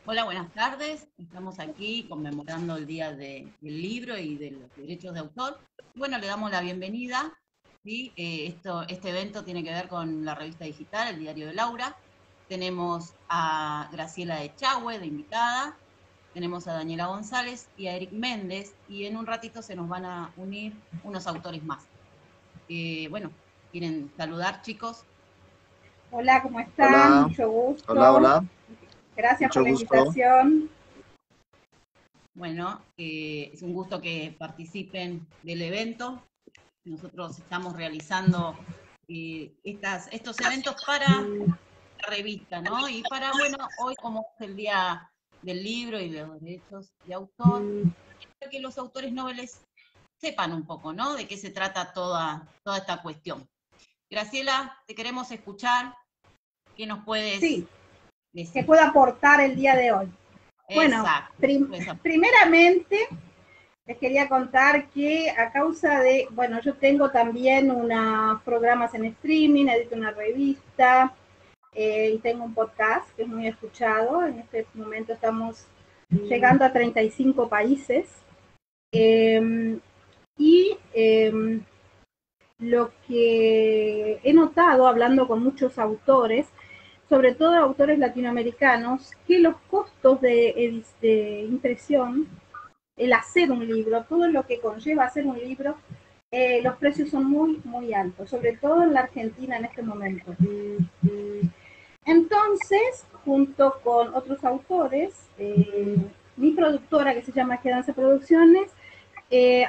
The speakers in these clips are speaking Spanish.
Hola, buenas tardes. Estamos aquí conmemorando el Día del Libro y de los Derechos de Autor. Bueno, le damos la bienvenida. ¿Sí? Este evento tiene que ver con la revista digital, el Diario de Laura. Tenemos a Graciela Echagüe de invitada, tenemos a Daniela González y a Eric Méndez, y en un ratito se nos van a unir unos autores más. Bueno, ¿quieren saludar, chicos? Hola, ¿cómo están? Hola, Mucho hola, gusto. hola, Gracias por mucho la gusto. invitación. Bueno, es un gusto que participen del evento. Nosotros estamos realizando estos eventos para la revista, ¿no? Y para, bueno, hoy como es el Día del Libro y de los Derechos de Autor, que los autores noveles sepan un poco, ¿no? De qué se trata toda esta cuestión. Graciela, te queremos escuchar. ¿Qué nos puedes Sí, que decir? puedo aportar el día de hoy. Bueno, Exacto. primeramente les quería contar que a causa de, bueno, yo tengo también unos programas en streaming, edito una revista y tengo un podcast que es muy escuchado. En este momento estamos llegando a 35 países. Y lo que he notado hablando con muchos autores, sobre todo autores latinoamericanos, que los costos de impresión, el hacer un libro, todo lo que conlleva hacer un libro, los precios son muy, muy altos, sobre todo en la Argentina en este momento. Entonces, junto con otros autores, mi productora que se llama Quedanza Producciones,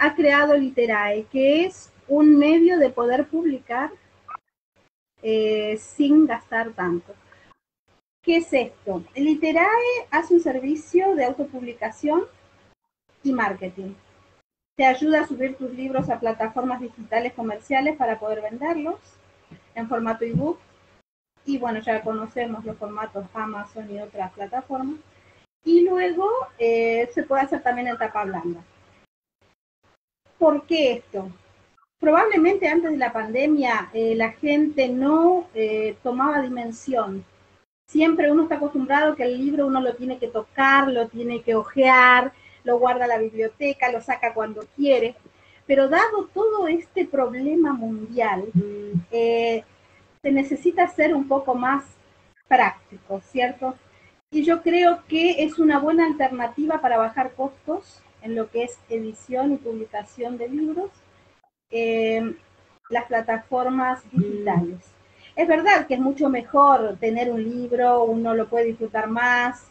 ha creado Literae, que es un medio de poder publicar sin gastar tanto. ¿Qué es esto? Literae hace un servicio de autopublicación y marketing. Te ayuda a subir tus libros a plataformas digitales comerciales para poder venderlos en formato ebook. Y bueno, ya conocemos los formatos Amazon y otras plataformas. Y luego se puede hacer también en tapa blanda. ¿Por qué esto? Probablemente antes de la pandemia la gente no tomaba dimensión. Siempre uno está acostumbrado que el libro uno lo tiene que tocar, lo tiene que hojear, lo guarda en la biblioteca, lo saca cuando quiere. Pero dado todo este problema mundial, se necesita ser un poco más práctico, ¿cierto? Y yo creo que es una buena alternativa para bajar costos en lo que es edición y publicación de libros, eh, las plataformas digitales. Es verdad que es mucho mejor tener un libro, uno lo puede disfrutar más.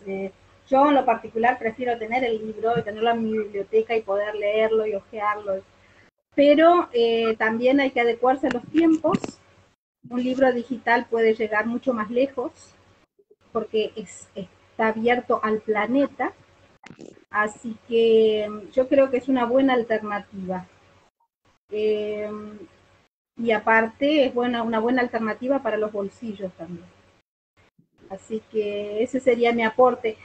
Yo en lo particular prefiero tener el libro y tenerlo en mi biblioteca y poder leerlo y hojearlo. Pero también hay que adecuarse a los tiempos. Un libro digital puede llegar mucho más lejos porque está abierto al planeta. Así que yo creo que es una buena alternativa. Eh, y aparte es una buena alternativa para los bolsillos también. Así que ese sería mi aporte.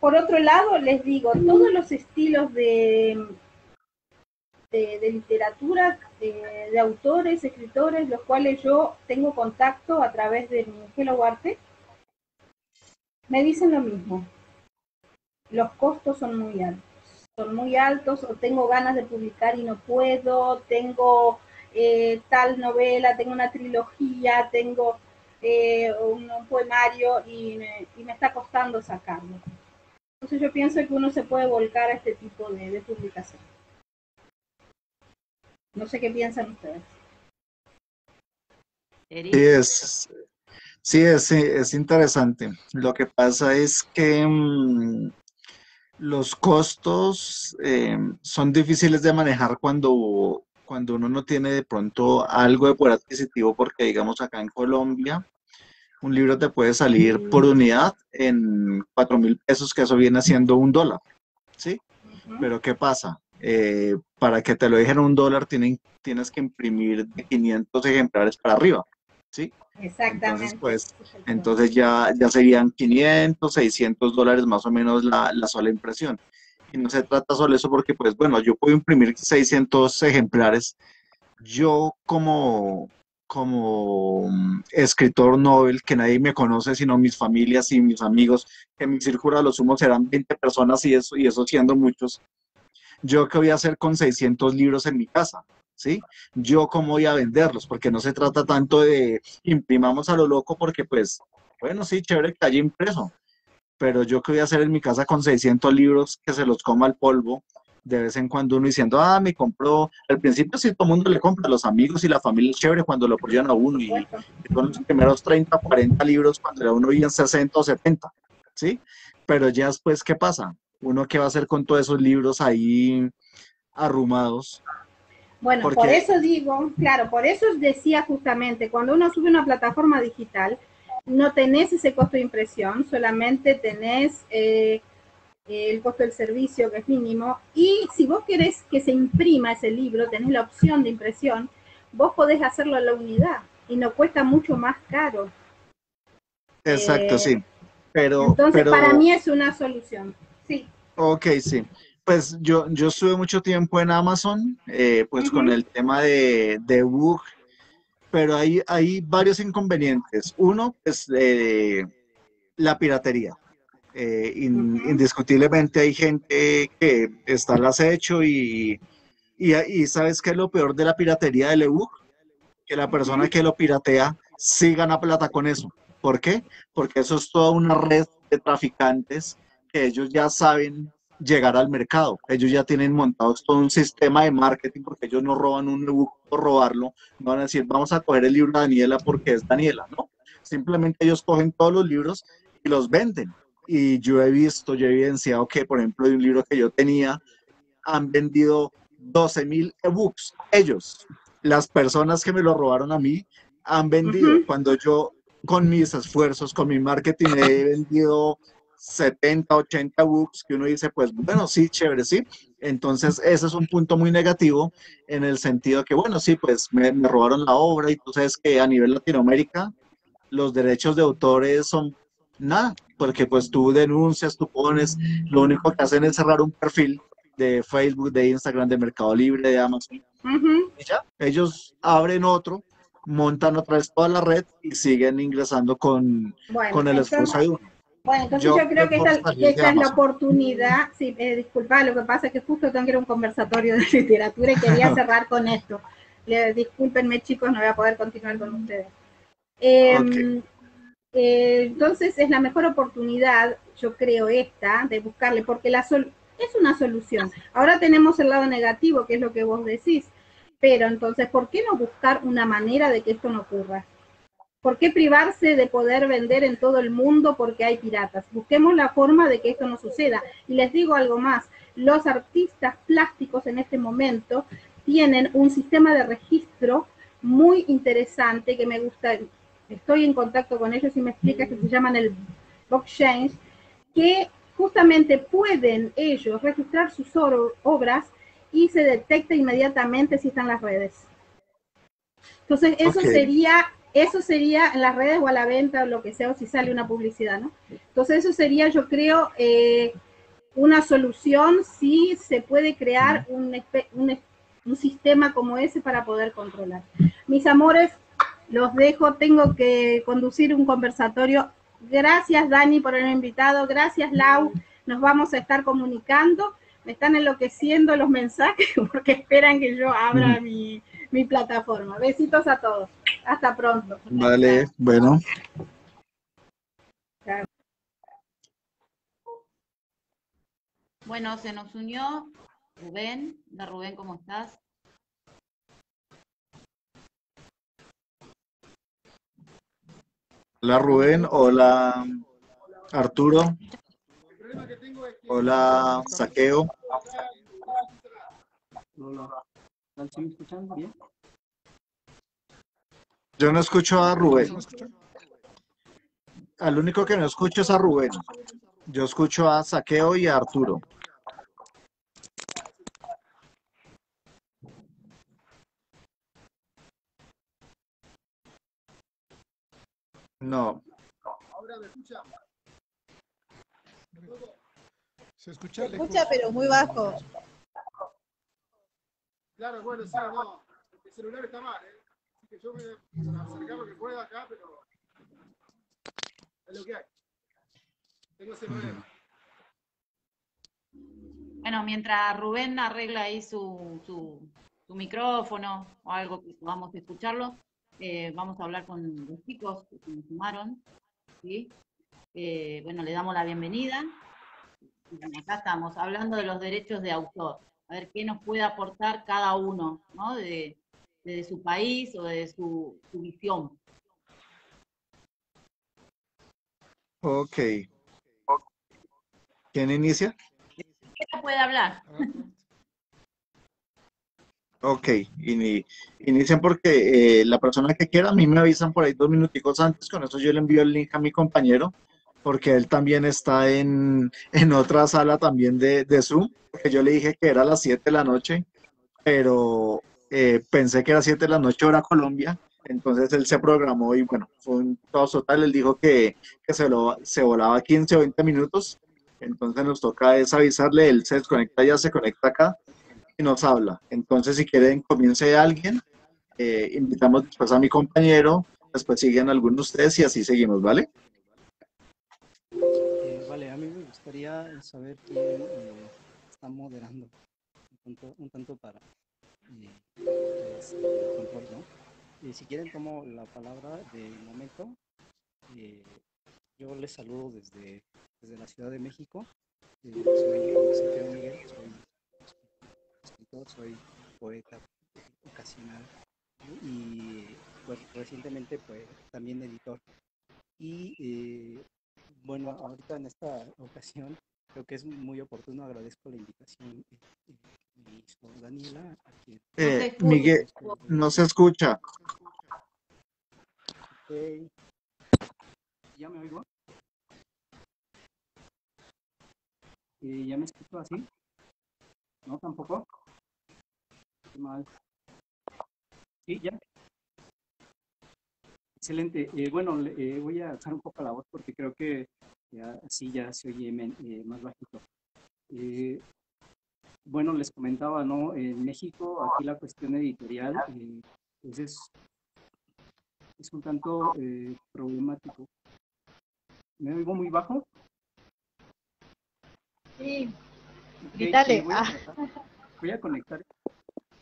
Por otro lado, les digo, todos los estilos de literatura, de autores, escritores, los cuales yo tengo contacto a través de mi Hello Arte, me dicen lo mismo. Los costos son muy altos, o tengo ganas de publicar y no puedo, tengo tal novela, tengo una trilogía, tengo un poemario y me está costando sacarlo. Entonces yo pienso que uno se puede volcar a este tipo de publicación. No sé qué piensan ustedes. Sí, Eric. es interesante. Lo que pasa es que los costos son difíciles de manejar cuando uno no tiene de pronto algo de poder adquisitivo, porque digamos acá en Colombia, un libro te puede salir por unidad en 4.000 pesos, que eso viene siendo $1, ¿sí? Uh-huh. Pero ¿qué pasa? Para que te lo dejen $1, tienes que imprimir de 500 ejemplares para arriba, ¿sí? Entonces, Exactamente. pues, entonces ya serían 500, $600 más o menos la sola impresión. Y no se trata solo de eso porque, pues, bueno, yo puedo imprimir 600 ejemplares. Yo como como escritor Nobel, que nadie me conoce sino mis familias y mis amigos, que mi círculo a lo sumo serán 20 personas y eso siendo muchos. ¿Yo qué voy a hacer con 600 libros en mi casa? ¿Sí? ¿Yo cómo voy a venderlos? Porque no se trata tanto de imprimamos a lo loco, porque pues, bueno, sí, chévere que haya impreso, pero yo qué voy a hacer en mi casa con 600 libros que se los coma el polvo de vez en cuando uno diciendo, ah, me compró, al principio sí todo el mundo le compra, los amigos y la familia es chévere cuando lo apoyan a uno y son los primeros 30, 40 libros cuando ya uno vive en 60 o 70, ¿sí? Pero ya después, ¿qué pasa? Uno qué va a hacer con todos esos libros ahí arrumados, Bueno, por porque eso digo, claro, por eso decía justamente, cuando uno sube una plataforma digital, no tenés ese costo de impresión, solamente tenés el costo del servicio, que es mínimo, y si vos querés que se imprima ese libro, tenés la opción de impresión, vos podés hacerlo a la unidad y no cuesta mucho más caro. exacto, Eh, sí, entonces, para pero mí es una solución. Sí. ok, sí. Pues yo estuve mucho tiempo en Amazon, pues con Ujú, el tema de ebook, pero hay varios inconvenientes. Uno, pues la piratería. ujú, Indiscutiblemente hay gente que está al acecho y ¿sabes qué es lo peor de la piratería del ebook? Que la persona ujú. que lo piratea sí gana plata con eso. ¿Por qué? Porque eso es toda una red de traficantes que ellos ya saben llegar al mercado. Ellos ya tienen montado todo un sistema de marketing porque ellos no roban un ebook por robarlo. No van a decir, vamos a coger el libro de Daniela porque es Daniela, ¿no? Simplemente ellos cogen todos los libros y los venden. Y yo he visto, yo he evidenciado que, por ejemplo, de un libro que yo tenía, han vendido 12.000 ebooks. Ellos, las personas que me lo robaron a mí, han vendido. Ujú. Cuando yo, con mis esfuerzos, con mi marketing, he vendido 70, 80 ebooks, que uno dice, pues bueno, sí, chévere, sí. Entonces, ese es un punto muy negativo en el sentido que, bueno, sí, pues me robaron la obra y tú sabes que a nivel Latinoamérica los derechos de autores son nada, porque pues tú denuncias, tú pones, lo único que hacen es cerrar un perfil de Facebook, de Instagram, de Mercado Libre, de Amazon, Ujú. y ya, ellos abren otro, montan otra vez toda la red y siguen ingresando Bueno, con el esfuerzo de uno. entonces Yo yo opté creo que por salir de esta es la Amazon. oportunidad. Sí, disculpa, lo que pasa es que justo tengo que ir a un conversatorio de literatura y quería cerrar con esto. Discúlpenme, chicos, no voy a poder continuar con ustedes. Ok. Eh, entonces es la mejor oportunidad, yo creo, esta, de buscarle, porque es una solución. Ahora tenemos el lado negativo, que es lo que vos decís, pero entonces, ¿por qué no buscar una manera de que esto no ocurra? ¿Por qué privarse de poder vender en todo el mundo porque hay piratas? Busquemos la forma de que esto no suceda. Y les digo algo más, los artistas plásticos en este momento tienen un sistema de registro muy interesante que me gusta. Estoy en contacto con ellos y me explica que se llaman el blockchain, que justamente pueden ellos registrar sus obras y se detecta inmediatamente si están en las redes. Entonces, Ok. eso sería en las redes o a la venta o lo que sea, o si sale una publicidad, ¿no? Entonces, eso sería, yo creo, una solución si se puede crear un sistema como ese para poder controlar. Mis amores, los dejo, tengo que conducir un conversatorio. Gracias, Dani, por haberme invitado. Gracias, Lau. Nos vamos a estar comunicando. Me están enloqueciendo los mensajes porque esperan que yo abra mi plataforma. Besitos a todos. Hasta pronto. Vale, bueno. Bueno, se nos unió Rubén. Hola Rubén, ¿cómo estás? Hola Rubén, hola Arturo, hola Saqueo. Yo no escucho a Rubén. Al único que no escucho es a Rubén. Yo escucho a Saqueo y a Arturo. No. Se escucha, pero muy bajo. Claro, bueno, sí, no. El celular está mal, ¿eh? que yo voy a acercar lo que pueda acá, pero es lo que hay. Tengo ese problema. Bueno, mientras Rubén arregla ahí su micrófono o algo que vamos a escucharlo, vamos a hablar con los chicos que se nos sumaron, ¿sí? Bueno, le damos la bienvenida. Y bueno, acá estamos hablando de los derechos de autor. A ver qué nos puede aportar cada uno, ¿no? De su país o de su visión. Ok. ¿Quién inicia? ¿Quién puede hablar? Ok, inician porque la persona que quiera, a mí me avisan por ahí 2 minuticos antes, con eso yo le envío el link a mi compañero, porque él también está en otra sala también de Zoom, porque yo le dije que era a las 7 de la noche, pero pensé que era 7 de la noche hora Colombia, entonces él se programó y bueno, fue un todo total, él dijo que se volaba 15 o 20 minutos, entonces nos toca es avisarle, él se desconecta, ya se conecta acá y nos habla. Entonces, si quieren, comience alguien, invitamos después a mi compañero, después siguen algunos de ustedes y así seguimos, ¿vale? Vale, a mí me gustaría saber quién está moderando un tanto para pues, el control, ¿no? Si quieren, tomo la palabra de momento. Yo les saludo desde la Ciudad de México. Soy Santiago Miguel, soy escritor, soy poeta ocasional y pues recientemente pues también editor. Y bueno, ahorita en esta ocasión creo que es muy oportuno, agradezco la invitación que me hizo Daniela, a quien Miguel, agradezco no se escucha. de... ¿Ya me oigo? ¿Ya me escucho así? ¿No tampoco? Qué mal. Sí, ya. Excelente. Bueno, voy a alzar un poco la voz porque creo que así ya se oye más bajito. Bueno, les comentaba, ¿no? En México, aquí la cuestión editorial pues es un tanto problemático. ¿Me oigo muy bajo? Sí, Okay, dale. voy a conectar.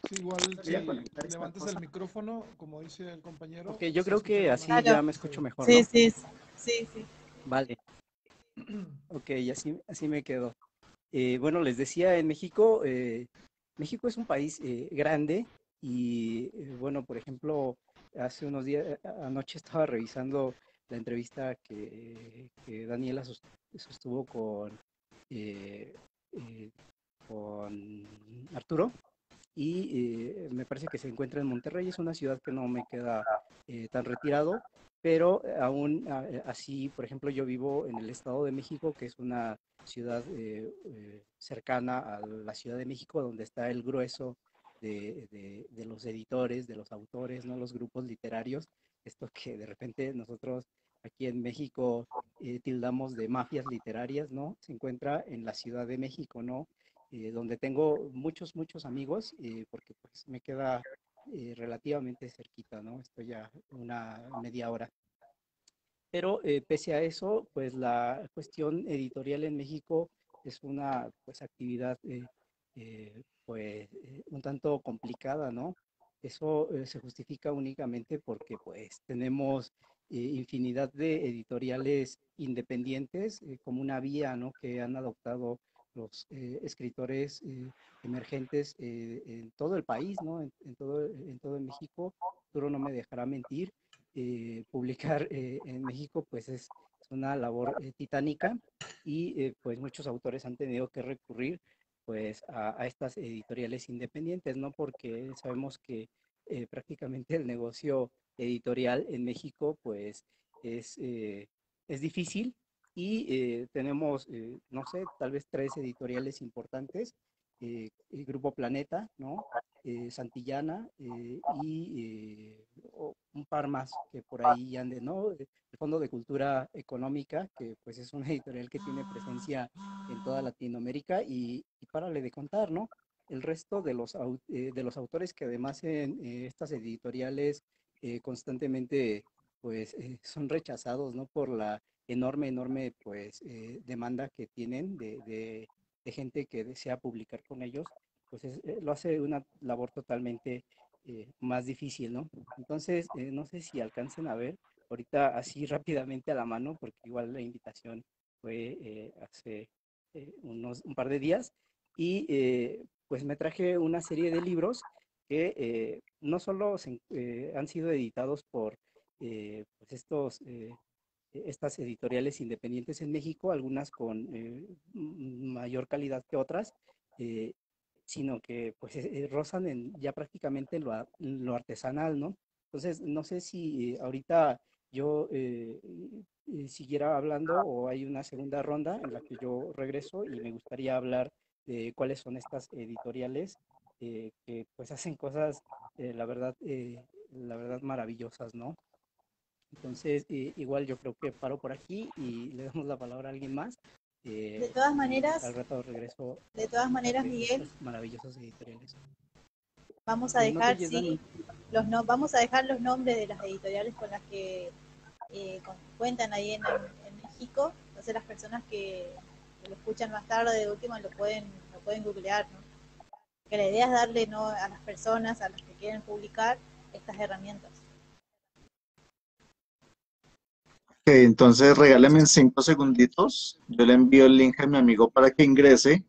Sí, igual Voy a conectar si esta levantas cosa. el micrófono, como dice el compañero. Ok, yo se creo escucha que más así bajo. ya me escucho mejor, Sí, ¿no? sí, sí, sí. Vale. Ok, así me quedo. Bueno, les decía, en México, México es un país grande y, bueno, por ejemplo, hace unos días, anoche estaba revisando la entrevista que Daniela sostuvo eh, eh, con Arturo y me parece que se encuentra en Monterrey. Es una ciudad que no me queda tan retirado, pero aún así, por ejemplo, yo vivo en el Estado de México, que es una ciudad cercana a la Ciudad de México, donde está el grueso de los editores, de los autores, ¿no? Los grupos literarios, esto que de repente nosotros aquí en México tildamos de mafias literarias, ¿no? Se encuentra en la Ciudad de México, ¿no? Donde tengo muchos amigos, porque pues me queda relativamente cerquita, ¿no? Estoy a una media hora. Pero pese a eso, pues la cuestión editorial en México es una pues actividad un tanto complicada, ¿no? Eso se justifica únicamente porque pues tenemos infinidad de editoriales independientes como una vía, ¿no? Que han adoptado los escritores emergentes en todo el país, ¿no? En todo México. Arturo no me dejará mentir. Publicar en México pues es una labor titánica y pues muchos autores han tenido que recurrir pues a estas editoriales independientes, ¿no? Porque sabemos que prácticamente el negocio editorial en México pues es, eh, es difícil y tenemos, no sé, tal vez 3 editoriales importantes, el Grupo Planeta, ¿no? Santillana y un par más que por ahí anden, ¿no? El Fondo de Cultura Económica, que pues es una editorial que tiene presencia en toda Latinoamérica y párale de contar, ¿no? El resto de los autores que además en estas editoriales constantemente pues son rechazados, ¿no? Por la enorme pues demanda que tienen de gente que desea publicar con ellos, pues lo hace una labor totalmente más difícil, ¿no? Entonces, no sé si alcancen a ver ahorita así rápidamente a la mano, porque igual la invitación fue hace un par de días, y pues me traje una serie de libros que no solo han sido editados por pues estas editoriales independientes en México, algunas con mayor calidad que otras, eh, sino que pues rozan en ya prácticamente lo artesanal, ¿no? Entonces, no sé si ahorita yo siguiera hablando o hay una segunda ronda en la que yo regreso y me gustaría hablar de cuáles son estas editoriales que pues hacen cosas, la verdad maravillosas, ¿no? Entonces, igual yo creo que paro por aquí y le damos la palabra a alguien más. De todas Y maneras, al rato regreso Miguel, estas maravillosas editoriales. vamos a No te dejar, oyes, sí, Dani. vamos a dejar los nombres de las editoriales con las que cuentan ahí en México. Entonces las personas que lo escuchan más tarde, de última, lo pueden googlear, ¿no? Que la idea es darle, ¿no?, a las personas, a los que quieren publicar, estas herramientas. Ok, entonces regáleme en 5 segunditos. Yo le envío el link a mi amigo para que ingrese.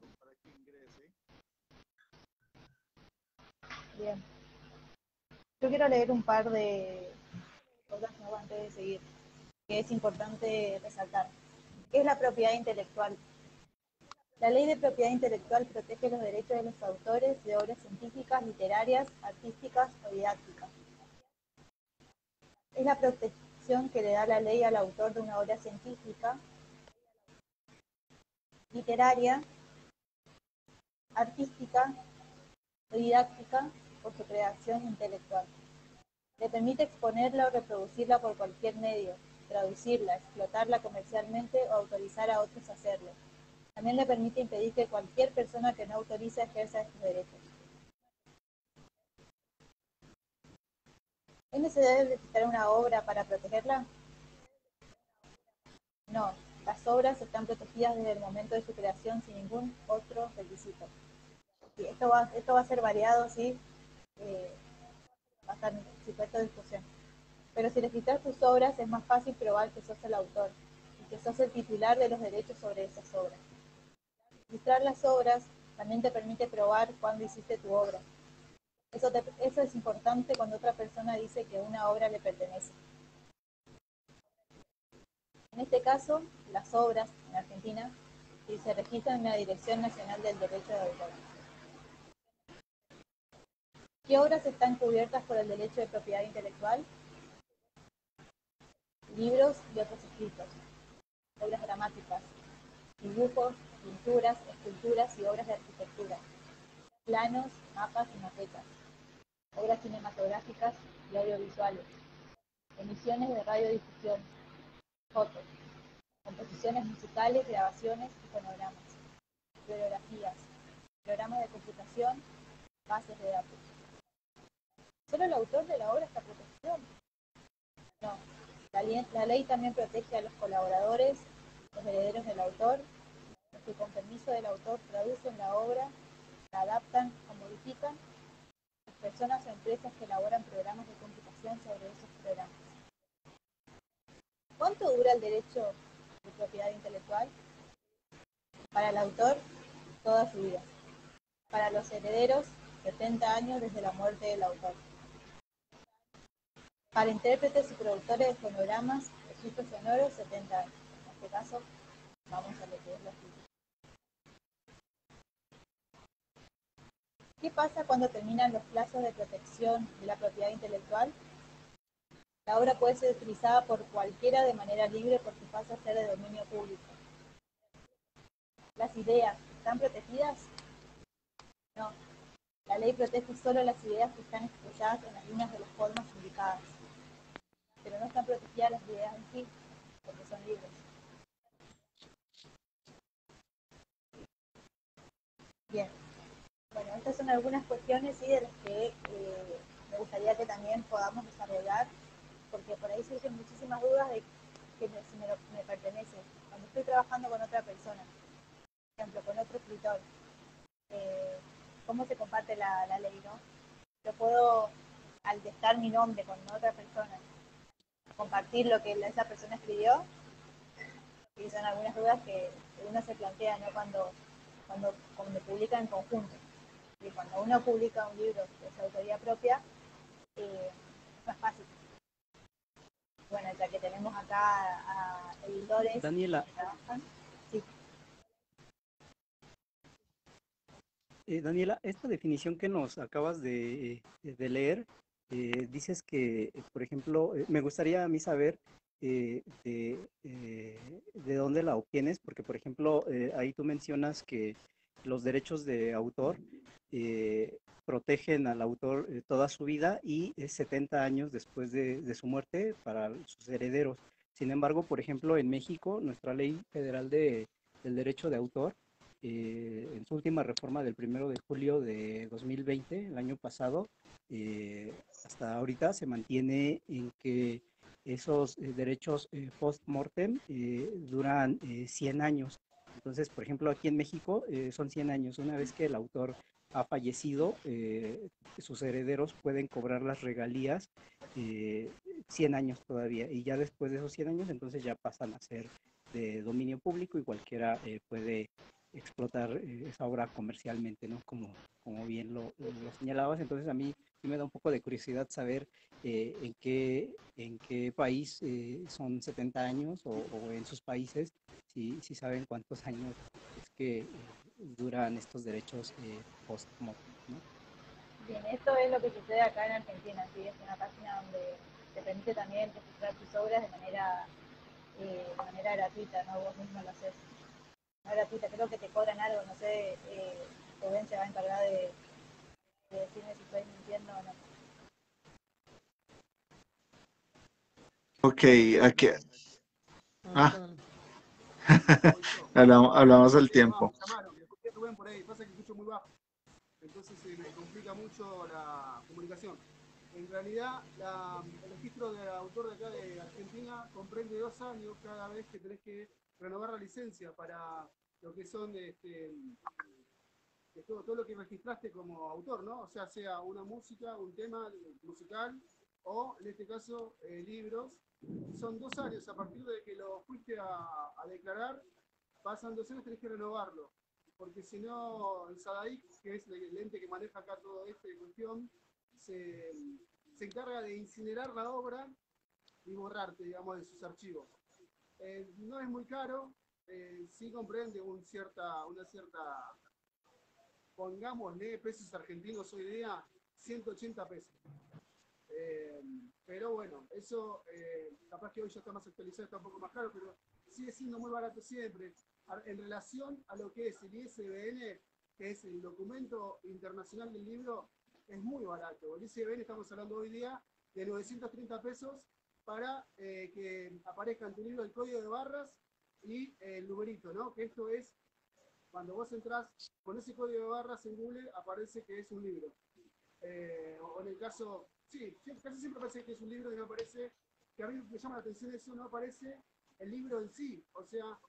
Bien. Yo quiero leer un par de cosas, ¿no?, antes de seguir, que es importante resaltar. ¿Qué es la propiedad intelectual? La ley de propiedad intelectual protege los derechos de los autores de obras científicas, literarias, artísticas o didácticas. Es la protección que le da la ley al autor de una obra científica, literaria, artística o didáctica por su creación intelectual. Le permite exponerla o reproducirla por cualquier medio, traducirla, explotarla comercialmente o autorizar a otros a hacerlo. También le permite impedir que cualquier persona que no autorice ejerza estos derechos. ¿Es necesario registrar una obra para protegerla? No, las obras están protegidas desde el momento de su creación sin ningún otro requisito. Y esto va a ser variado, ¿sí? Va a estar sujeto a discusión. Pero si registras tus obras es más fácil probar que sos el autor y que sos el titular de los derechos sobre esas obras. Registrar las obras también te permite probar cuándo hiciste tu obra. Eso es importante cuando otra persona dice que una obra le pertenece. En este caso, las obras, en Argentina, se registran en la Dirección Nacional del Derecho de Autor. ¿Qué obras están cubiertas por el derecho de propiedad intelectual? Libros y otros escritos, obras dramáticas, dibujos, pinturas, esculturas y obras de arquitectura, planos, mapas y maquetas, obras cinematográficas y audiovisuales, emisiones de radiodifusión, fotos, composiciones musicales, grabaciones y fonogramas, bibliografías, programas de computación, bases de datos. ¿Solo el autor de la obra está protegido? No. La ley también protege a los colaboradores, los herederos del autor, los que con permiso del autor traducen la obra, la adaptan o modifican, las personas o empresas que elaboran programas de computación sobre esos programas. ¿Cuánto dura el derecho de propiedad intelectual? Para el autor, toda su vida. Para los herederos, 70 años desde la muerte del autor. Para intérpretes y productores de fonogramas, registros sonoros, 70 años. En este caso, vamos a lo que es la física. ¿Qué pasa cuando terminan los plazos de protección de la propiedad intelectual? La obra puede ser utilizada por cualquiera de manera libre porque pasa a ser de dominio público. ¿Las ideas están protegidas? No. La ley protege solo las ideas que están expresadas en las líneas de las formas indicadas, pero no están protegidas las ideas en sí, porque son libres. Bien. Bueno, estas son algunas cuestiones, ¿sí?, de las que me gustaría que también podamos desarrollar, porque por ahí surgen muchísimas dudas de que si me pertenece. Cuando estoy trabajando con otra persona, por ejemplo, con otro escritor, cómo se comparte la ley, ¿no? Yo puedo, al testar mi nombre con otra persona, compartir lo que esa persona escribió, y son algunas dudas que uno se plantea, ¿no? Cuando publica en conjunto. Y cuando uno publica un libro de su autoría propia, no es fácil. Bueno, ya que tenemos acá a editores Daniela, que trabajan. Sí. Daniela, esta definición que nos acabas de leer, dices que, por ejemplo, me gustaría a mí saber de dónde la obtienes, porque, por ejemplo, ahí tú mencionas que los derechos de autor eh, protegen al autor toda su vida y 70 años después de su muerte para sus herederos. Sin embargo, por ejemplo, en México, nuestra ley federal del derecho de autor, en su última reforma del 1 de julio de 2020, el año pasado, hasta ahorita se mantiene en que esos derechos post-mortem duran 100 años. Entonces, por ejemplo, aquí en México son 100 años. Una vez que el autor ha fallecido, sus herederos pueden cobrar las regalías eh, 100 años todavía. Y ya después de esos 100 años, entonces ya pasan a ser de dominio público y cualquiera puede explotar esa obra comercialmente, ¿no? Como bien lo señalabas. Entonces a mí sí me da un poco de curiosidad saber en qué país son 70 años o en sus países, si saben cuántos años es que duran estos derechos post-mortem, ¿no? Bien, esto es lo que sucede acá en Argentina, ¿sí? Es una página donde te permite también registrar tus obras de manera gratuita, ¿no? Vos mismo lo haces. No es gratuita, creo que te cobran algo, no sé, Rubén se va a encargar de decirme si estoy mintiendo o no. Ok, aquí. Ah, Voy yo. hablamos al Me tiempo. llamaron, me escuché Rubén por ahí, pasa que escucho muy bajo. Entonces se me complica mucho la comunicación. En realidad, el registro de autor de acá de Argentina comprende 2 años cada vez que tenés que renovar la licencia para lo que son todo lo que registraste como autor, ¿no? O sea una música, un tema musical o, en este caso, libros. Son 2 años a partir de que lo fuiste a declarar, pasan 2 años, tenés que renovarlo. Porque si no, el SADAIC, que es el ente que maneja acá todo esta cuestión, se, se encarga de incinerar la obra y borrarte, digamos, de sus archivos. No es muy caro, sí comprende una cierta, pongámosle pesos argentinos hoy día, 180 pesos. Pero bueno, eso capaz que hoy ya está más actualizado, está un poco más caro, pero sigue siendo muy barato siempre. En relación a lo que es el ISBN, que es el documento internacional del libro, es muy barato. El ISBN estamos hablando hoy día de 930 pesos para que aparezca en tu libro el código de barras y el numerito, ¿no? Que esto es, cuando vos entrás con ese código de barras en Google, aparece que es un libro. O en el caso, sí, casi siempre parece que es un libro y no aparece, que a mí me llama la atención eso, no aparece el libro en sí, o sea,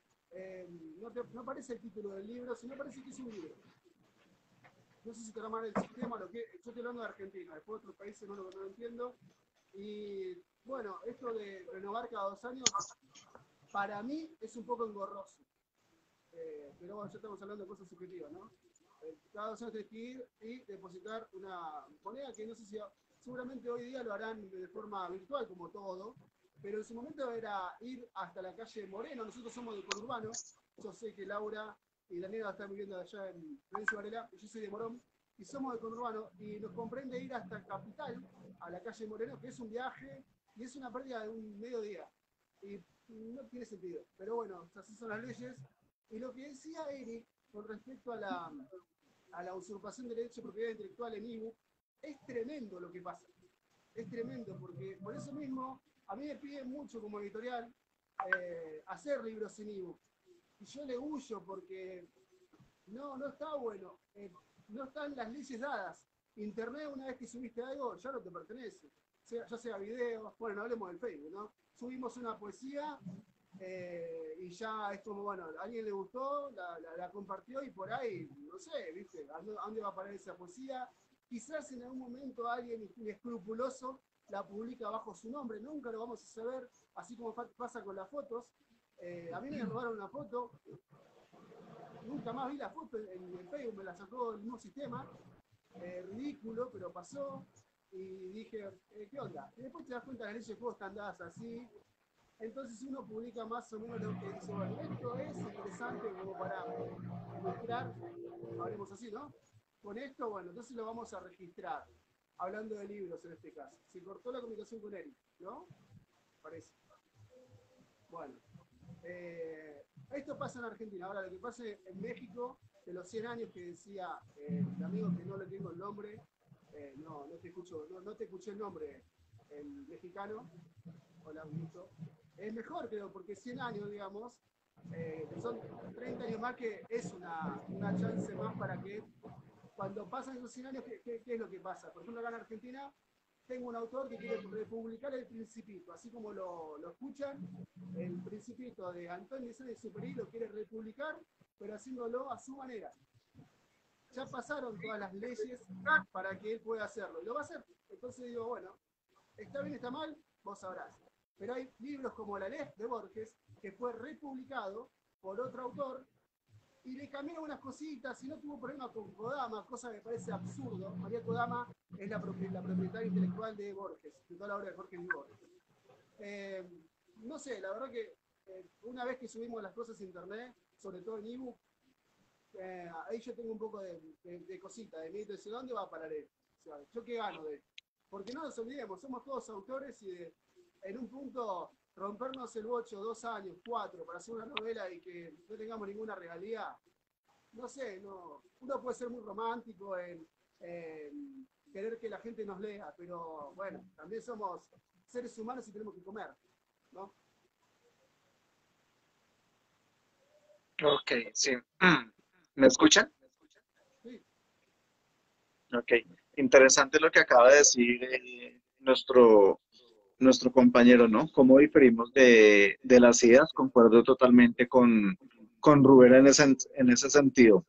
no aparece el título del libro, sino aparece que es un libro. No sé si te mal el sistema, yo estoy hablando de Argentina, después de otros países no lo entiendo. Y bueno, esto de renovar cada 2 años, para mí es un poco engorroso. Pero bueno, ya estamos hablando de cosas subjetivas, ¿no? Cada 2 años tenés que ir y depositar una moneda que no sé si seguramente hoy día lo harán de forma virtual, como todo, pero en su momento era ir hasta la calle Moreno. Nosotros somos de conurbano, yo sé que Laura y Daniela están viviendo allá en Florencio Varela, y yo soy de Morón, y somos de conurbano, y nos comprende ir hasta Capital, a la calle Moreno, que es un viaje y es una pérdida de un mediodía. Y no tiene sentido, pero bueno, así son las leyes. Y lo que decía Eric con respecto a la usurpación de derecho de propiedad intelectual en ebook, es tremendo lo que pasa. Es tremendo, porque por eso mismo a mí me piden mucho como editorial hacer libros en ebook. Y yo le huyo porque no está bueno. No están las leyes dadas. Internet, una vez que subiste algo, ya no te pertenece. Ya sea videos, bueno, no hablemos del Facebook, ¿no? Subimos una poesía y ya es como, bueno, a alguien le gustó, la compartió y por ahí, no sé, ¿viste? ¿A dónde va a parar esa poesía? Quizás en algún momento alguien inescrupuloso la publica bajo su nombre, nunca lo vamos a saber, así como pasa con las fotos. A mí me robaron una foto, nunca más vi la foto en el Facebook, me la sacó el mismo sistema, ridículo, pero pasó, y dije, ¿qué onda? Y después te das cuenta que las leyes de juego están dadas así, entonces uno publica más o menos lo que dice, bueno, esto es interesante como para ilustrar, hablemos así, ¿no? Con esto, bueno, entonces lo vamos a registrar, hablando de libros en este caso. Se cortó la comunicación con Eric, ¿no? Parece. Bueno, esto pasa en Argentina. Ahora, lo que pasa en México, de los 100 años que decía el amigo que no le tengo el nombre, no te escuché el nombre, el mexicano. Hola, Augusto. Es mejor, creo, porque 100 años, digamos, son 30 años más, que es una chance más para que cuando pasan esos 100 años, ¿qué es lo que pasa? Por ejemplo, acá en Argentina tengo un autor que quiere republicar El Principito, así como lo escuchan, El Principito de Antonio de Saint-Exupéry lo quiere republicar, pero haciéndolo a su manera. Ya pasaron todas las leyes para que él pueda hacerlo, y lo va a hacer. Entonces digo, bueno, está bien, está mal, vos sabrás. Pero hay libros como La Ley de Borges, que fue republicado por otro autor, y le cambiaron unas cositas, y no tuvo problema con Kodama, cosa que me parece absurdo. María Kodama es la propietaria intelectual de Borges, de toda la obra de Jorge Luis Borges. No sé, la verdad que una vez que subimos las cosas a internet, sobre todo en ebook, ahí yo tengo un poco de cosita, de miedo, de dónde va a parar él. O sea, ¿yo qué gano de él? Porque no nos olvidemos, somos todos autores y en un punto rompernos el bocho 2 años, 4, para hacer una novela y que no tengamos ninguna regalía, no sé, uno puede ser muy romántico en querer que la gente nos lea, pero bueno, también somos seres humanos y tenemos que comer, ¿no? Ok, sí. ¿Me escuchan? Sí. Ok. Interesante lo que acaba de decir nuestro compañero, ¿no? Cómo diferimos de las ideas. Concuerdo totalmente con Rubén en ese sentido.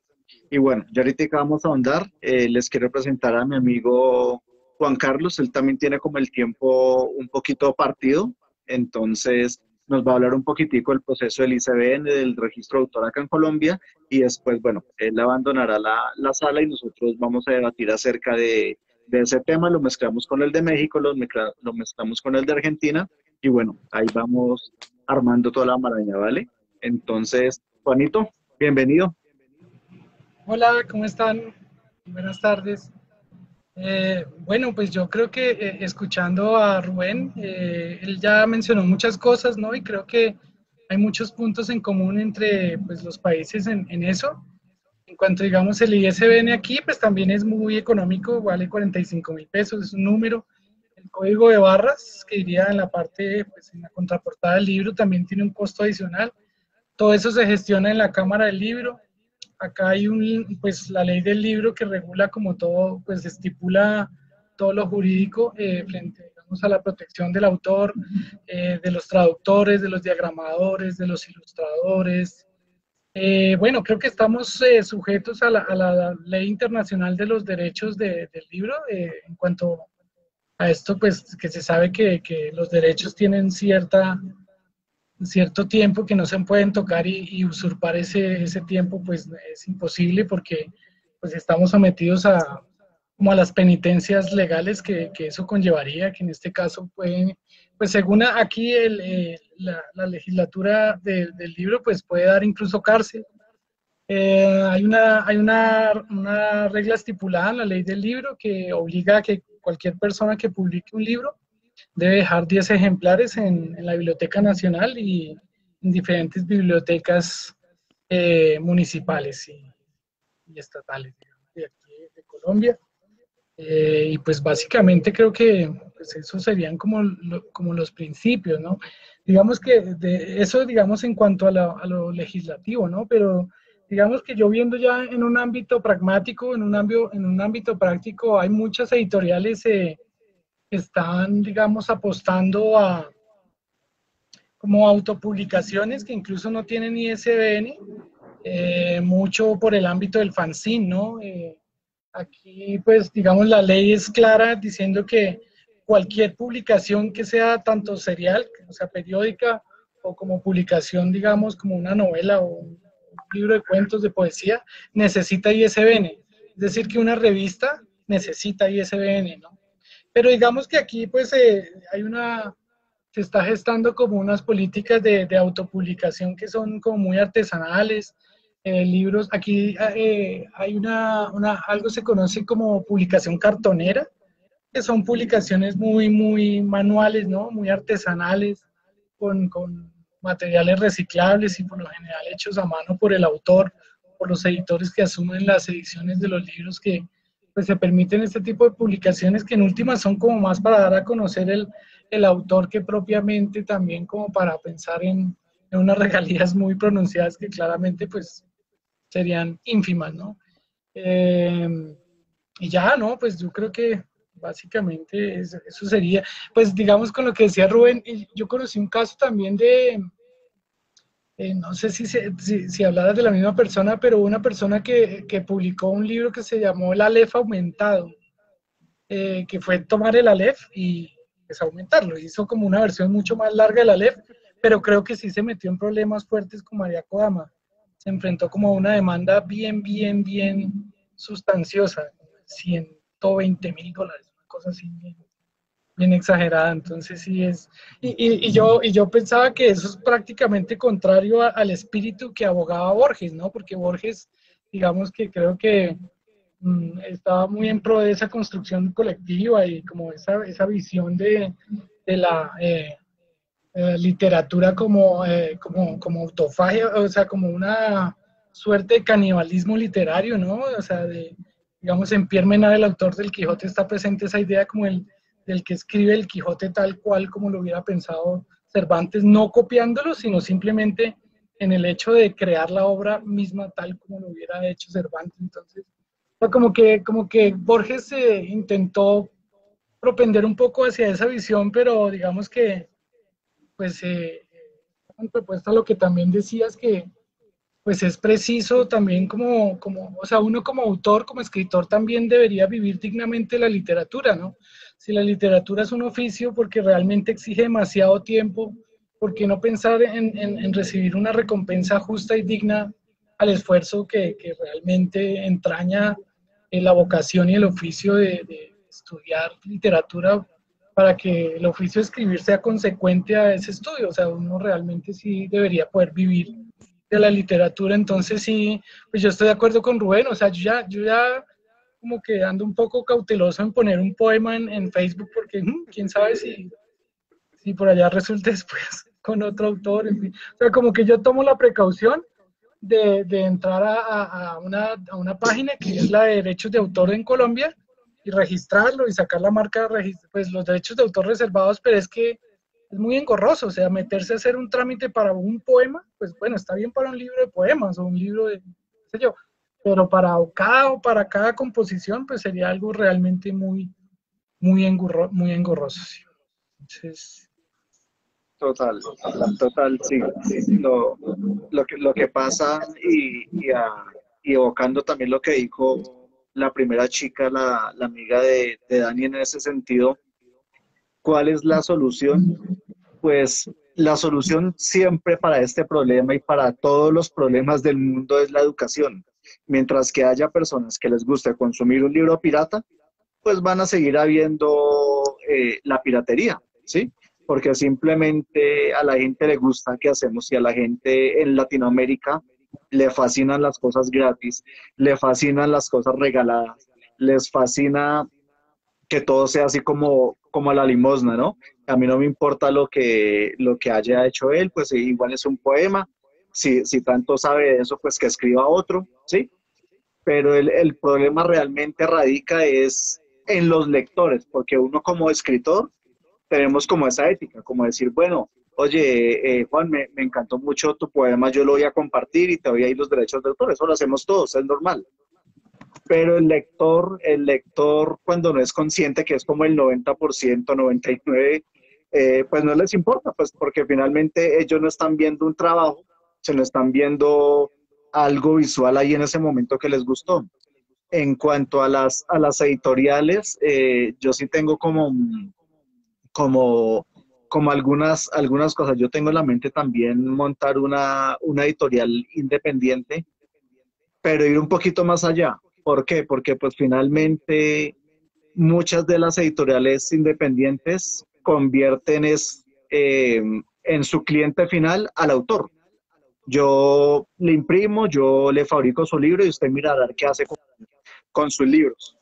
Y bueno, ya ahorita vamos a ahondar. Les quiero presentar a mi amigo Juan Carlos. Él también tiene como el tiempo un poquito partido. Entonces nos va a hablar un poquitico del proceso del ICBN, del registro de autor acá en Colombia. Y después, bueno, él abandonará la sala y nosotros vamos a debatir acerca de ese tema. Lo mezclamos con el de México, lo mezclamos con el de Argentina. Y bueno, ahí vamos armando toda la maraña, ¿vale? Entonces, Juanito, bienvenido. Hola, ¿cómo están? Buenas tardes. Bueno, pues yo creo que escuchando a Rubén, él ya mencionó muchas cosas, ¿no? Y creo que hay muchos puntos en común entre pues, los países en eso. En cuanto, digamos, el ISBN aquí, pues también es muy económico, vale 45.000 pesos, es un número. El código de barras, que iría en la parte, pues en la contraportada del libro, también tiene un costo adicional. Todo eso se gestiona en la Cámara del Libro. Acá hay pues la ley del libro que regula como todo, pues estipula todo lo jurídico frente, digamos, a la protección del autor, de los traductores, de los diagramadores, de los ilustradores. Bueno, creo que estamos sujetos a la ley internacional de los derechos del libro. En cuanto a esto, pues que se sabe que los derechos tienen cierto tiempo que no se pueden tocar y usurpar ese tiempo, pues es imposible porque pues estamos sometidos como a las penitencias legales que eso conllevaría, que en este caso pueden, pues según aquí la legislatura del libro, pues puede dar incluso cárcel. Hay una regla estipulada en la ley del libro que obliga a que cualquier persona que publique un libro debe dejar 10 ejemplares en la Biblioteca Nacional y en diferentes bibliotecas municipales y estatales, digamos, de aquí de Colombia. Y pues básicamente creo que pues esos serían como los principios, ¿no? Digamos que eso, digamos, en cuanto a lo legislativo, ¿no? Pero digamos que yo viendo ya en un ámbito pragmático, en un ámbito práctico, hay muchas editoriales que están, digamos, apostando a como autopublicaciones que incluso no tienen ISBN, mucho por el ámbito del fanzine, ¿no? Aquí, pues, digamos, la ley es clara diciendo que cualquier publicación que sea tanto serial, o sea, periódica, o como publicación, digamos, como una novela o un libro de cuentos, de poesía, necesita ISBN. Es decir, que una revista necesita ISBN, ¿no? Pero digamos que aquí, pues, se está gestando como unas políticas de autopublicación que son como muy artesanales, libros, aquí hay algo se conoce como publicación cartonera, que son publicaciones muy manuales, ¿no? Muy artesanales, con materiales reciclables y por lo general hechos a mano por el autor, por los editores que asumen las ediciones de los libros que pues, se permiten este tipo de publicaciones que en últimas son como más para dar a conocer el autor que propiamente también como para pensar en unas regalías muy pronunciadas que claramente pues serían ínfimas, ¿no? Y ya, ¿no? Pues yo creo que básicamente eso sería, pues digamos con lo que decía Rubén, yo conocí un caso también no sé si hablaras de la misma persona, pero una persona que publicó un libro que se llamó El Aleph Aumentado, que fue tomar el Aleph y pues, aumentarlo, hizo como una versión mucho más larga del Aleph, pero creo que sí se metió en problemas fuertes con María Kodama, se enfrentó como a una demanda bien sustanciosa, $120,000, una cosa así bien exagerada, entonces sí es, yo pensaba que eso es prácticamente contrario al espíritu que abogaba Borges, ¿no? Porque Borges, digamos que creo que estaba muy en pro de esa construcción colectiva y como esa visión de la literatura como autofagia, o sea, como una suerte de canibalismo literario, ¿no? O sea, digamos, en Pierre Menard, el autor del Quijote, está presente esa idea como del que escribe el Quijote tal cual como lo hubiera pensado Cervantes, no copiándolo, sino simplemente en el hecho de crear la obra misma tal como lo hubiera hecho Cervantes. Entonces, como que Borges intentó propender un poco hacia esa visión, pero digamos que pues en propuesta a lo que también decías que pues es preciso también o sea, uno como autor, como escritor también debería vivir dignamente la literatura, ¿no? Si la literatura es un oficio porque realmente exige demasiado tiempo, ¿por qué no pensar en recibir una recompensa justa y digna al esfuerzo que realmente entraña la vocación y el oficio de estudiar literatura para que el oficio de escribir sea consecuente a ese estudio? O sea, uno realmente sí debería poder vivir de la literatura, entonces sí, pues yo estoy de acuerdo con Rubén, o sea, yo ya como que ando un poco cauteloso en poner un poema en Facebook, porque quién sabe si por allá resulte después con otro autor, en fin. O sea, como que yo tomo la precaución de entrar a una página que es la de derechos de autor en Colombia y registrarlo y sacar la marca, pues los derechos de autor reservados, pero es que es muy engorroso, o sea, meterse a hacer un trámite para un poema, pues bueno, está bien para un libro de poemas o un libro de, qué sé yo, pero para cada composición, pues sería algo realmente muy engorroso. ¿Sí? Entonces, Total, sí. Lo que pasa y evocando también lo que dijo la primera chica, la amiga de Dani en ese sentido, ¿cuál es la solución? Pues la solución siempre para este problema y para todos los problemas del mundo es la educación. Mientras que haya personas que les guste consumir un libro pirata, pues van a seguir habiendo la piratería, ¿sí? Porque simplemente a la gente le gusta que hacemos y a la gente en Latinoamérica le fascinan las cosas gratis, le fascinan las cosas regaladas, les fascina que todo sea así como a la limosna, ¿no? A mí no me importa lo que haya hecho él, pues igual es un poema, si tanto sabe de eso, pues que escriba otro, ¿sí? Pero el problema realmente radica es en los lectores, porque uno como escritor tenemos como esa ética, como decir, bueno, oye, Juan, me encantó mucho tu poema, yo lo voy a compartir y te doy ahí los derechos de autor. Eso lo hacemos todos, es normal. Pero el lector cuando no es consciente que es como el 90%, 99%, pues no les importa, pues porque finalmente ellos no están viendo un trabajo, sino están viendo algo visual ahí en ese momento que les gustó. En cuanto a las editoriales, yo sí tengo como, como algunas cosas. Yo tengo en la mente también montar una editorial independiente, pero ir un poquito más allá. ¿Por qué? Porque pues finalmente muchas de las editoriales independientes convierten en su cliente final al autor. Yo le imprimo, yo le fabrico su libro y usted mirará qué hace con sus libros.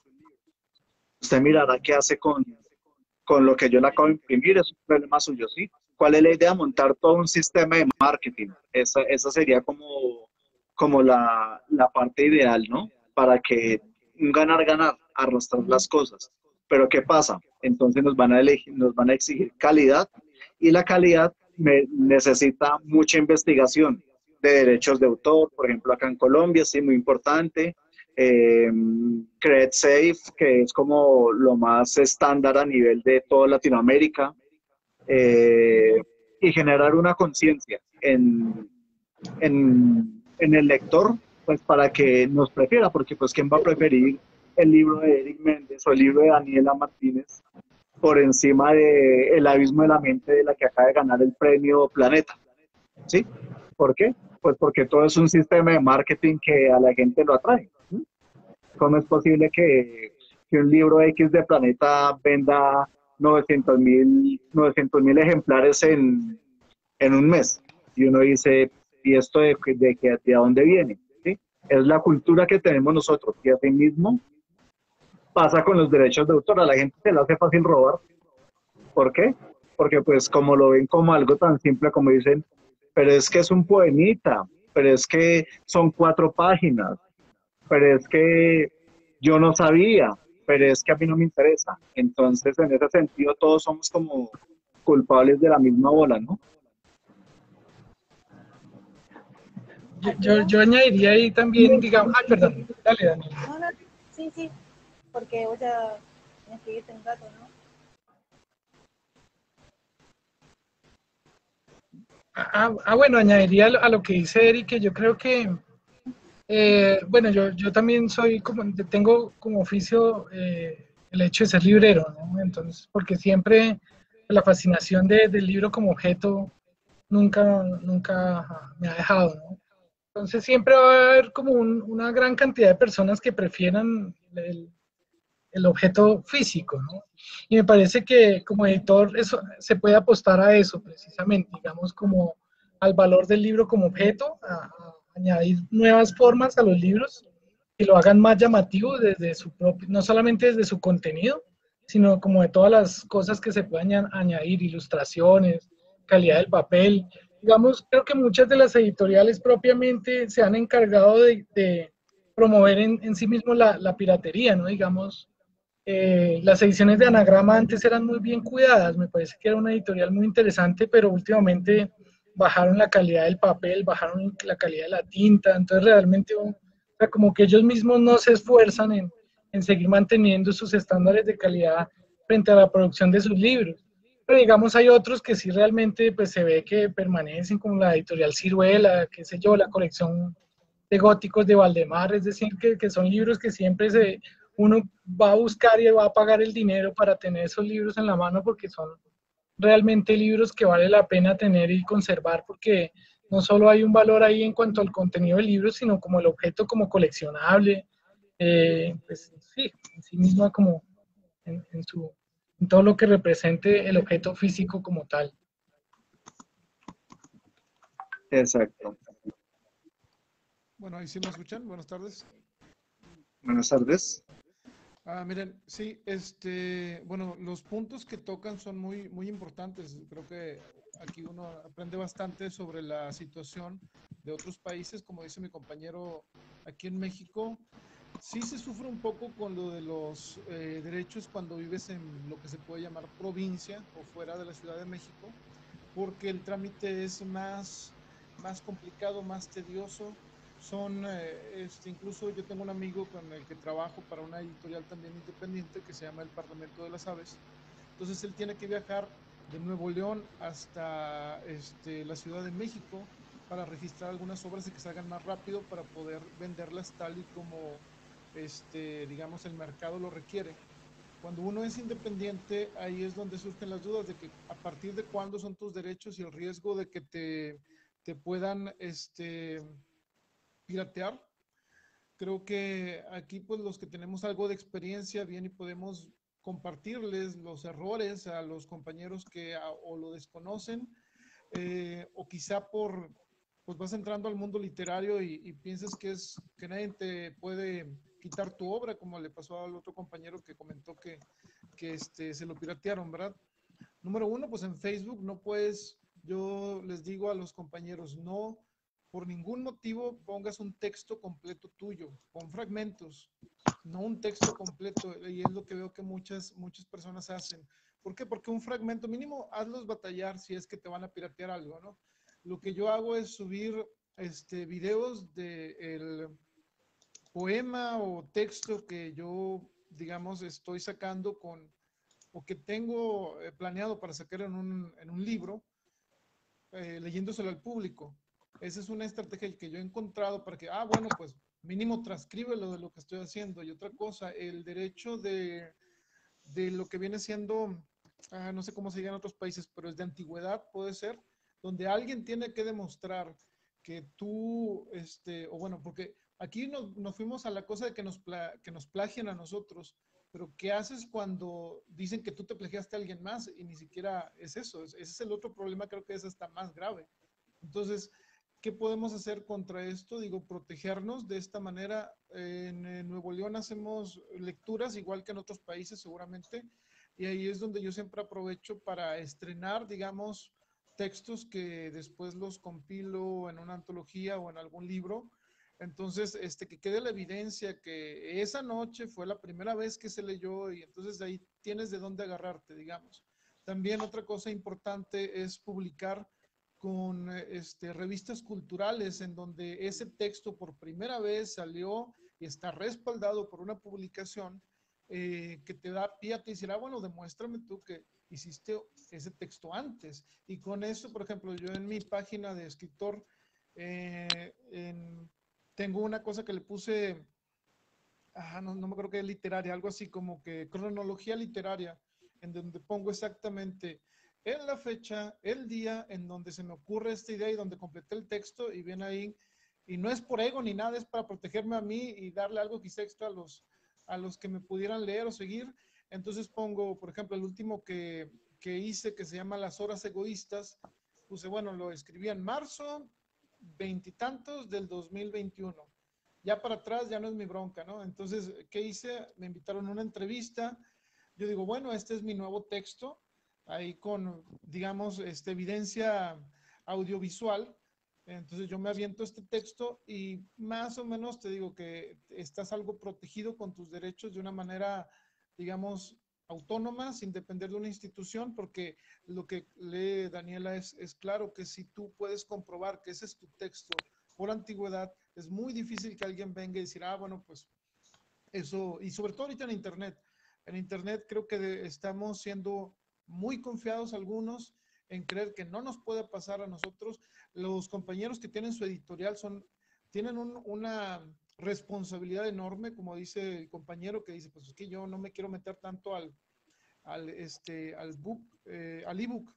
Usted mirará qué hace con lo que yo le acabo de imprimir, es un problema suyo, ¿sí? ¿Cuál es la idea? Montar todo un sistema de marketing. Esa sería como la parte ideal, ¿no? Para que un ganar-ganar, arrastrar las cosas. Pero ¿qué pasa? Entonces nos van a exigir calidad y la calidad necesita mucha investigación de derechos de autor, por ejemplo, acá en Colombia, sí, muy importante. CreateSafe, que es como lo más estándar a nivel de toda Latinoamérica, eh, y generar una conciencia en el lector, pues para que nos prefiera, porque pues quién va a preferir el libro de Eric Méndez o el libro de Daniela Martínez por encima de El abismo de la mente de la que acaba de ganar el premio Planeta, ¿sí? ¿Por qué? Pues porque todo es un sistema de marketing que a la gente lo atrae. ¿Sí? ¿Cómo es posible que un libro X de Planeta venda 900.000 ejemplares en un mes? Y uno dice, ¿y esto de dónde viene? ¿Sí? Es la cultura que tenemos nosotros. Y así mismo pasa con los derechos de autor. A la gente se le hace fácil robar. ¿Por qué? Porque pues como lo ven como algo tan simple como dicen, pero es que es un poemita, pero es que son 4 páginas, pero es que yo no sabía, pero es que a mí no me interesa. Entonces, en ese sentido, todos somos como culpables de la misma bola, ¿no? Yo añadiría ahí también, digamos, ay, perdón, dale, Daniel. No, no, sí, sí, porque vos ya tienes que irte un rato, ¿no? Bueno, añadiría a lo que dice Eric, que yo creo que, bueno, yo también soy como, tengo como oficio el hecho de ser librero, ¿no? Entonces, porque siempre la fascinación del libro como objeto nunca me ha dejado, ¿no? Entonces siempre va a haber como una gran cantidad de personas que prefieran el objeto físico, ¿no? Y me parece que como editor eso, se puede apostar a eso precisamente, digamos como al valor del libro como objeto, a añadir nuevas formas a los libros que lo hagan más llamativo desde su propio, no solamente desde su contenido, sino como de todas las cosas que se puedan añadir, ilustraciones, calidad del papel. Digamos, creo que muchas de las editoriales propiamente se han encargado de promover en sí mismo la piratería, ¿no? Digamos, las ediciones de Anagrama antes eran muy bien cuidadas, me parece que era una editorial muy interesante, pero últimamente bajaron la calidad del papel, bajaron la calidad de la tinta, entonces realmente o sea, como que ellos mismos no se esfuerzan en seguir manteniendo sus estándares de calidad frente a la producción de sus libros. Pero digamos, hay otros que sí realmente pues, se ve que permanecen, como la editorial Ciruela, qué sé yo, la colección de góticos de Valdemar, es decir, que son libros que siempre uno va a buscar y va a pagar el dinero para tener esos libros en la mano porque son realmente libros que vale la pena tener y conservar porque no solo hay un valor ahí en cuanto al contenido del libro, sino como el objeto como coleccionable, pues sí, en sí misma como en todo lo que represente el objeto físico como tal. Exacto. Bueno, ahí sí me escuchan. Buenas tardes. Buenas tardes. Miren, sí, bueno, los puntos que tocan son muy importantes. Creo que aquí uno aprende bastante sobre la situación de otros países. Como dice mi compañero, aquí en México sí se sufre un poco con lo de los derechos cuando vives en lo que se puede llamar provincia o fuera de la Ciudad de México, porque el trámite es más complicado, más tedioso. Incluso yo tengo un amigo con el que trabajo para una editorial también independiente que se llama El Parlamento de las Aves. Entonces él tiene que viajar de Nuevo León hasta la Ciudad de México para registrar algunas obras y que salgan más rápido para poder venderlas tal y como digamos el mercado lo requiere. Cuando uno es independiente, ahí es donde surgen las dudas de que a partir de cuándo son tus derechos y el riesgo de que te puedan piratear. Creo que aquí pues los que tenemos algo de experiencia bien y podemos compartirles los errores a los compañeros que o lo desconocen o quizá pues vas entrando al mundo literario y piensas que nadie te puede quitar tu obra, como le pasó al otro compañero que comentó que se lo piratearon, ¿verdad? Número uno, pues en Facebook no puedes, yo les digo a los compañeros, no por ningún motivo pongas un texto completo tuyo, con fragmentos, no un texto completo, y es lo que veo que muchas personas hacen. ¿Por qué? Porque un fragmento mínimo, hazlos batallar si es que te van a piratear algo, ¿no? Lo que yo hago es subir videos del poema o texto que yo, digamos, estoy sacando o que tengo planeado para sacar en un libro, leyéndoselo al público. Esa es una estrategia que yo he encontrado para que, bueno, pues mínimo transcríbelo de lo que estoy haciendo. Y otra cosa, el derecho de lo que viene siendo, no sé cómo se diga en otros países, pero es de antigüedad, puede ser, donde alguien tiene que demostrar que tú, o bueno, porque aquí nos fuimos a la cosa de que nos plagien a nosotros, pero ¿qué haces cuando dicen que tú te plagiaste a alguien más y ni siquiera es eso? Ese es el otro problema, creo que es hasta más grave. Entonces, ¿qué podemos hacer contra esto? Digo, protegernos de esta manera. En Nuevo León hacemos lecturas, igual que en otros países seguramente, y ahí es donde yo siempre aprovecho para estrenar, digamos, textos que después los compilo en una antología o en algún libro. Entonces, que quede la evidencia que esa noche fue la primera vez que se leyó y entonces de ahí tienes de dónde agarrarte, digamos. También otra cosa importante es publicar con revistas culturales en donde ese texto por primera vez salió y está respaldado por una publicación que te da pie a te decir, bueno, demuéstrame tú que hiciste ese texto antes. Y con eso, por ejemplo, yo en mi página de escritor tengo una cosa que le puse, no me acuerdo qué es literaria, algo así como que cronología literaria, en donde pongo exactamente en la fecha, el día en donde se me ocurre esta idea y donde completé el texto y viene ahí, y no es por ego ni nada, es para protegerme a mí y darle algo quizá extra a los que me pudieran leer o seguir. Entonces pongo, por ejemplo, el último que hice que se llama Las Horas Egoístas, puse, bueno, lo escribí en marzo, veintitantos del 2021. Ya para atrás ya no es mi bronca, ¿no? Entonces, ¿qué hice? Me invitaron a una entrevista. Yo digo, bueno, este es mi nuevo texto, ahí con, digamos, evidencia audiovisual. Entonces yo me aviento este texto y más o menos te digo que estás algo protegido con tus derechos de una manera, digamos, autónoma, sin depender de una institución, porque lo que lee Daniela es claro que si tú puedes comprobar que ese es tu texto por antigüedad, es muy difícil que alguien venga y decir, bueno, pues eso, y sobre todo ahorita en Internet. En Internet creo que estamos siendo muy confiados algunos en creer que no nos puede pasar a nosotros. Los compañeros que tienen su editorial tienen una responsabilidad enorme, como dice el compañero que dice, pues es que yo no me quiero meter tanto al ebook.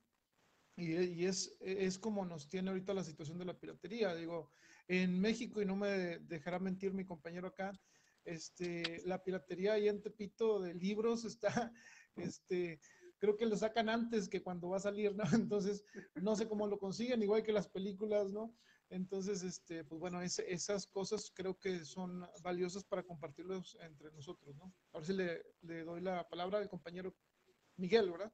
Y es como nos tiene ahorita la situación de la piratería. Digo, en México, y no me dejará mentir mi compañero acá, la piratería ahí en Tepito de libros está, creo que lo sacan antes que cuando va a salir, ¿no? Entonces, no sé cómo lo consiguen, igual que las películas, ¿no? Entonces, pues bueno, esas cosas creo que son valiosas para compartirlos entre nosotros, ¿no? A ver si le doy la palabra al compañero Miguel, ¿verdad?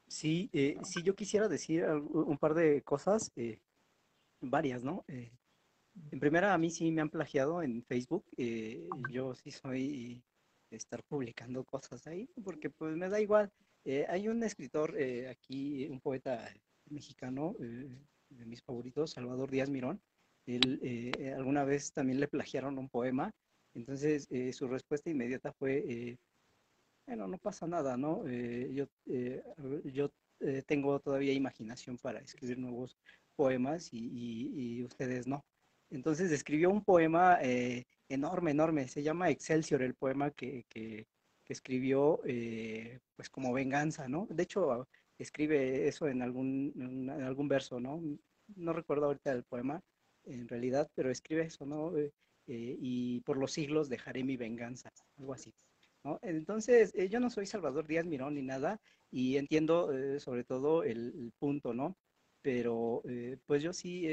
Sí, sí, yo quisiera decir un par de cosas, varias, ¿no? En primera, a mí sí me han plagiado en Facebook. Yo sí soy de estar publicando cosas ahí, porque pues me da igual. Hay un escritor aquí, un poeta mexicano, de mis favoritos, Salvador Díaz Mirón. Él, alguna vez también le plagiaron un poema, entonces su respuesta inmediata fue, bueno, no pasa nada, ¿no? Yo tengo todavía imaginación para escribir nuevos poemas y ustedes no. Entonces escribió un poema enorme, enorme, se llama Excelsior, el poema que escribió pues como venganza, ¿no? De hecho, escribe eso en algún verso, ¿no? No recuerdo ahorita el poema en realidad, pero escribe eso, ¿no? Y por los siglos dejaré mi venganza, algo así, ¿no? Entonces, yo no soy Salvador Díaz Mirón ni nada, y entiendo sobre todo el punto, ¿no? Pero pues yo sí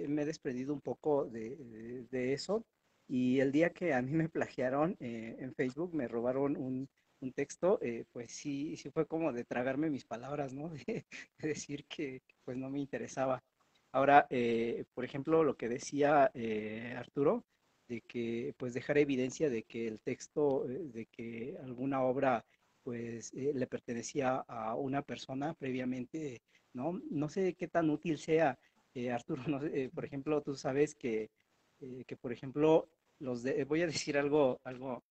me he desprendido un poco de eso, y el día que a mí me plagiaron en Facebook, me robaron un texto, pues sí, sí fue como de tragarme mis palabras, ¿no? De decir que, pues no me interesaba. Ahora, por ejemplo, lo que decía Arturo, de que pues dejar evidencia de que el texto, de que alguna obra pues le pertenecía a una persona previamente, ¿no? No sé qué tan útil sea, Arturo, no sé, por ejemplo, tú sabes que por ejemplo, voy a decir algo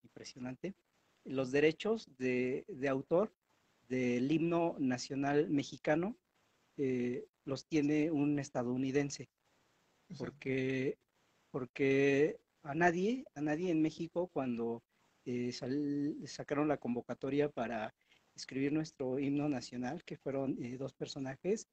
impresionante, los derechos de autor del himno nacional mexicano los tiene un estadounidense, Exacto. porque a nadie en México cuando sacaron la convocatoria para escribir nuestro himno nacional, que fueron dos personajes,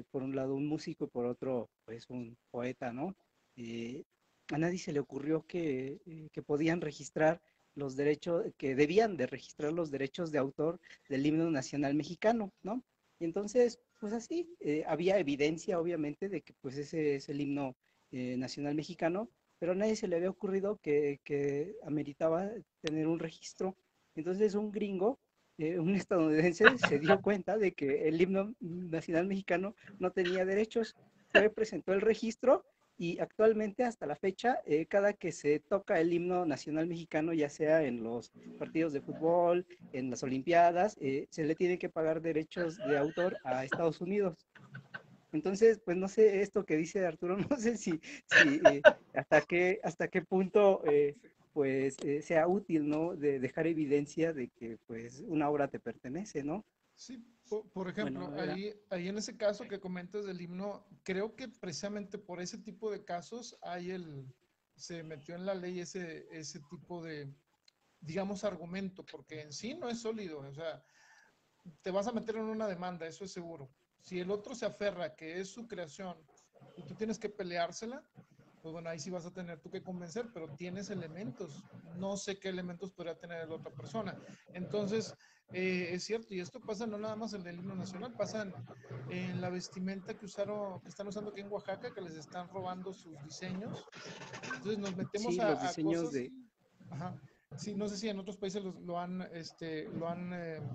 por un lado un músico y por otro pues un poeta, ¿no? Eh, a nadie se le ocurrió que podían registrar los derechos, que debían de registrar los derechos de autor del himno nacional mexicano, ¿no? Y entonces, pues así, había evidencia obviamente de que pues ese es el himno nacional mexicano, pero a nadie se le había ocurrido que ameritaba tener un registro. Entonces un gringo, un estadounidense, se dio cuenta de que el himno nacional mexicano no tenía derechos, fue, presentó el registro y actualmente hasta la fecha, cada que se toca el himno nacional mexicano, ya sea en los partidos de fútbol, en las Olimpiadas, se le tiene que pagar derechos de autor a Estados Unidos. Entonces, pues no sé, esto que dice Arturo, no sé si hasta qué punto pues sea útil, ¿no? De dejar evidencia de que pues una obra te pertenece, ¿no? Sí, por ejemplo, Bueno, era, ahí en ese caso que comentas del himno, creo que precisamente por ese tipo de casos se metió en la ley ese tipo de, digamos, argumento, porque en sí no es sólido, o sea, te vas a meter en una demanda, eso es seguro. Si el otro se aferra que es su creación y tú tienes que peleársela, pues bueno, ahí sí vas a tener tú que convencer, pero tienes elementos. No sé qué elementos podría tener la otra persona. Entonces, es cierto, y esto pasa no nada más en el himno nacional, pasa en la vestimenta que están usando aquí en Oaxaca, que les están robando sus diseños. Entonces nos metemos sí, los a diseños cosas. de, Ajá. Sí, no sé si en otros países lo han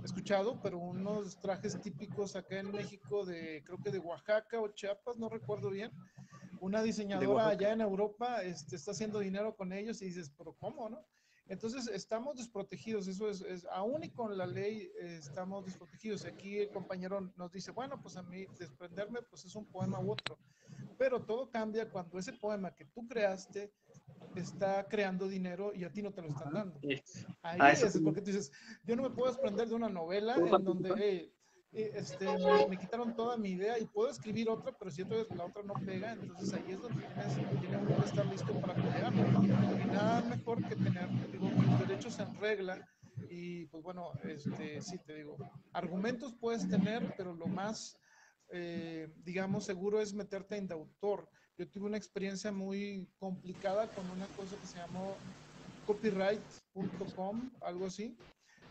escuchado, pero unos trajes típicos acá en México creo que de Oaxaca o Chiapas, no recuerdo bien, una de diseñadora Oaxaca. allá en Europa está haciendo dinero con ellos y dices, pero ¿cómo, no? Entonces estamos desprotegidos, eso aún y con la ley estamos desprotegidos. Aquí el compañero nos dice, bueno, pues a mí desprenderme pues es un poema u otro, pero todo cambia cuando ese poema que tú creaste está creando dinero y a ti no te lo están Ajá. dando. A Ahí eso, es porque tú dices, yo no me puedo desprender de una novela en donde me quitaron toda mi idea y puedo escribir otra, pero si la otra no pega, entonces ahí es donde tiene uno que estar listo para pelear. Y nada mejor que tener, digo, tus derechos en regla. Y pues bueno, sí te digo, argumentos puedes tener, pero lo más, digamos, seguro es meterte en de autor. Yo tuve una experiencia muy complicada con una cosa que se llamó copyright.com, algo así.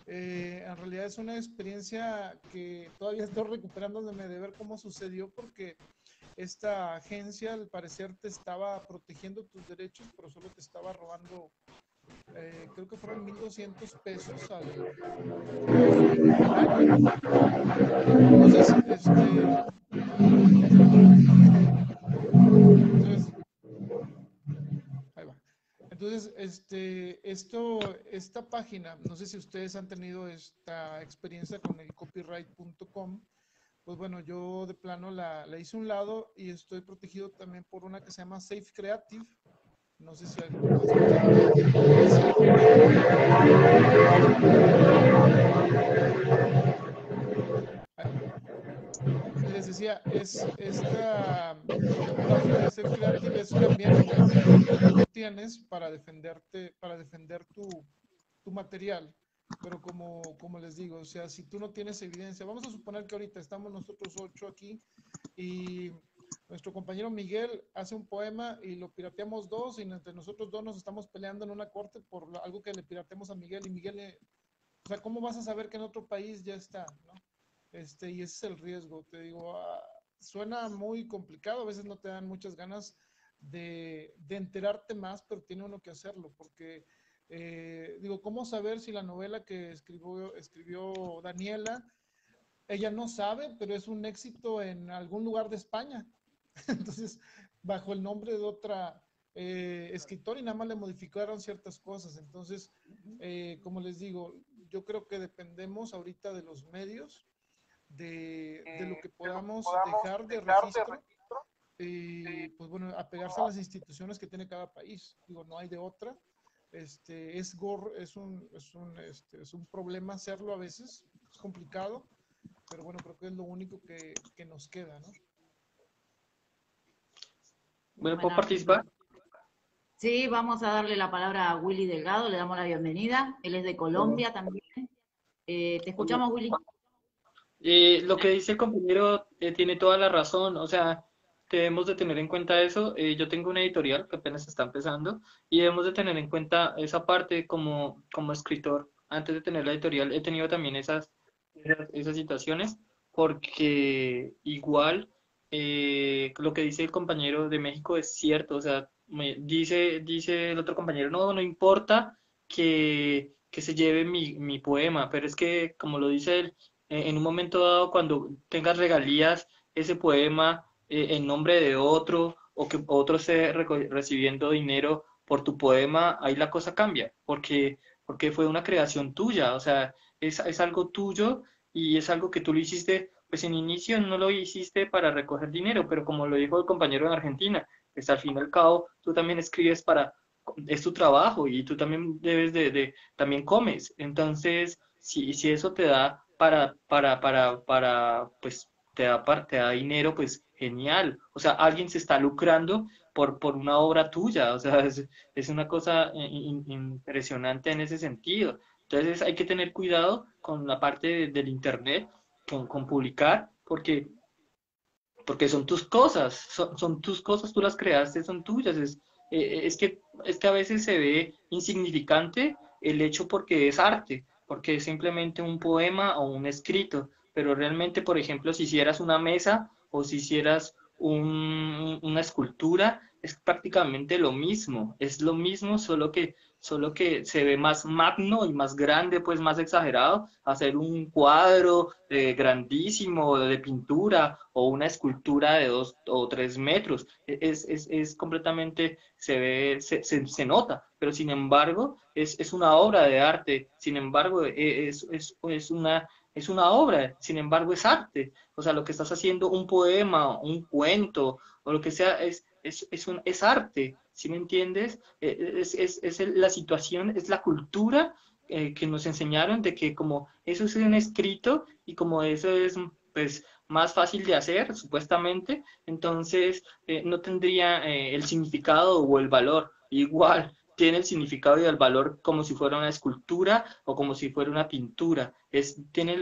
En realidad es una experiencia que todavía estoy recuperándome de ver cómo sucedió porque esta agencia al parecer te estaba protegiendo tus derechos, pero solo te estaba robando, creo que fueron 1,200 pesos al año. Entonces, entonces ahí va. Entonces, esta página, no sé si ustedes han tenido esta experiencia con el copyright.com, pues bueno, yo de plano la hice a un lado y estoy protegido también por una que se llama Safe Creative. No sé si alguno ha escuchado. Les decía, esta página de Safe Creative es también un refugio que tú tienes para defender tu material. Pero como les digo, o sea, si tú no tienes evidencia, vamos a suponer que ahorita estamos nosotros 8 aquí y nuestro compañero Miguel hace un poema y lo pirateamos 2 y entre nosotros 2 nos estamos peleando en una corte por algo que le pirateamos a Miguel y Miguel, o sea, ¿cómo vas a saber que en otro país ya está, no? Y ese es el riesgo, te digo, suena muy complicado, a veces no te dan muchas ganas de enterarte más, pero tiene uno que hacerlo, porque digo, ¿cómo saber si la novela que escribió Daniela, ella no sabe, pero es un éxito en algún lugar de España? Entonces, bajo el nombre de otra escritora y nada más le modificaron ciertas cosas. Entonces, como les digo, yo creo que dependemos ahorita de los medios, de lo que podamos dejar de registro y pues bueno, apegarse a las instituciones que tiene cada país. Digo, no hay de otra. Es un problema hacerlo a veces, es complicado, pero bueno, creo que es lo único que nos queda, ¿no? Bueno, ¿puedo participar? Sí, vamos a darle la palabra a Willy Delgado, le damos la bienvenida. Él es de Colombia también. Te escuchamos, Willy. Lo que dice el compañero tiene toda la razón, o sea, debemos de tener en cuenta eso. Yo tengo una editorial que apenas está empezando y debemos de tener en cuenta esa parte como escritor. Antes de tener la editorial he tenido también esas situaciones porque igual lo que dice el compañero de México es cierto, o sea, dice el otro compañero, no importa que se lleve mi poema, pero es que como lo dice él, en un momento dado, cuando tengas regalías, ese poema en nombre de otro, o que otro esté recibiendo dinero por tu poema, ahí la cosa cambia, porque fue una creación tuya, o sea, es algo tuyo y es algo que tú lo hiciste, pues en inicio no lo hiciste para recoger dinero, pero como lo dijo el compañero de Argentina, pues al fin y al cabo tú también escribes es tu trabajo y tú también debes también comes, entonces si eso te da pues te da dinero, pues genial. O sea, alguien se está lucrando por una obra tuya. O sea, es una cosa impresionante en ese sentido. Entonces hay que tener cuidado con la parte del internet, con publicar, porque son tus cosas, son tus cosas, tú las creaste, son tuyas. Es que a veces se ve insignificante el hecho porque es arte, porque es simplemente un poema o un escrito, pero realmente, por ejemplo, si hicieras una mesa o si hicieras una escultura, es prácticamente lo mismo, es lo mismo, solo que se ve más magno y más grande, pues más exagerado, hacer un cuadro grandísimo de pintura o una escultura de 2 o 3 metros. Es completamente, se nota, pero sin embargo es una obra de arte, sin embargo es una obra, sin embargo es arte. O sea, lo que estás haciendo, un poema, un cuento o lo que sea, es arte, ¿sí me entiendes? La situación, es la cultura que nos enseñaron de que como eso es un escrito y como eso es pues más fácil de hacer, supuestamente, entonces no tendría el significado o el valor. Igual, tiene el significado y el valor como si fuera una escultura o como si fuera una pintura. Tiene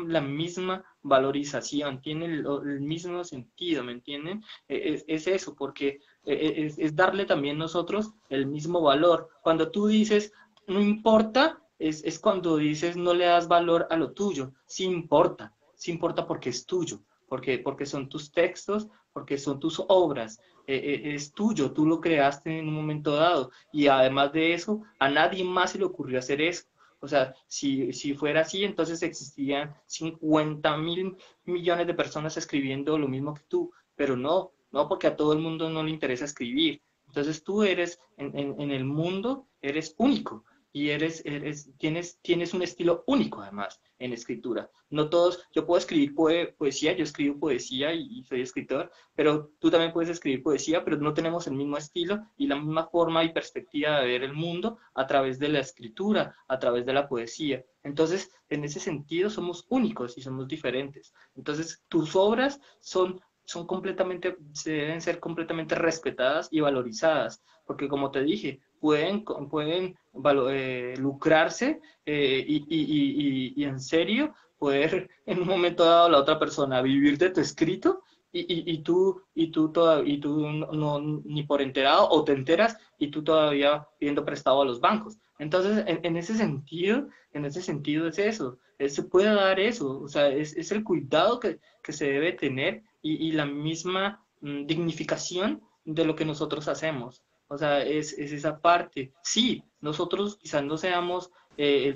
la misma valorización, tiene el mismo sentido, ¿me entienden? Es eso, porque es darle también nosotros el mismo valor. Cuando tú dices, no importa, es cuando dices no le das valor a lo tuyo. Sí importa porque es tuyo, porque son tus textos, porque son tus obras, es tuyo, tú lo creaste en un momento dado. Y además de eso, a nadie más se le ocurrió hacer eso. O sea, si fuera así, entonces existirían 50.000 millones de personas escribiendo lo mismo que tú, pero no, porque a todo el mundo no le interesa escribir. Entonces tú eres, en el mundo, eres único. y tienes un estilo único además en escritura. No todos, yo puedo escribir poesía, yo escribo poesía y soy escritor, pero tú también puedes escribir poesía, pero no tenemos el mismo estilo y la misma forma y perspectiva de ver el mundo a través de la escritura, a través de la poesía. Entonces, en ese sentido, somos únicos y somos diferentes. Entonces, tus obras se deben ser completamente respetadas y valorizadas, porque como te dije, pueden lucrarse y en serio poder en un momento dado la otra persona vivir de tu escrito y tú ni por enterado o te enteras y tú todavía pidiendo prestado a los bancos. Entonces, en ese sentido es eso, se puede dar eso, o sea, es el cuidado que se debe tener y la misma dignificación de lo que nosotros hacemos. O sea, es esa parte. Sí, nosotros quizás no seamos el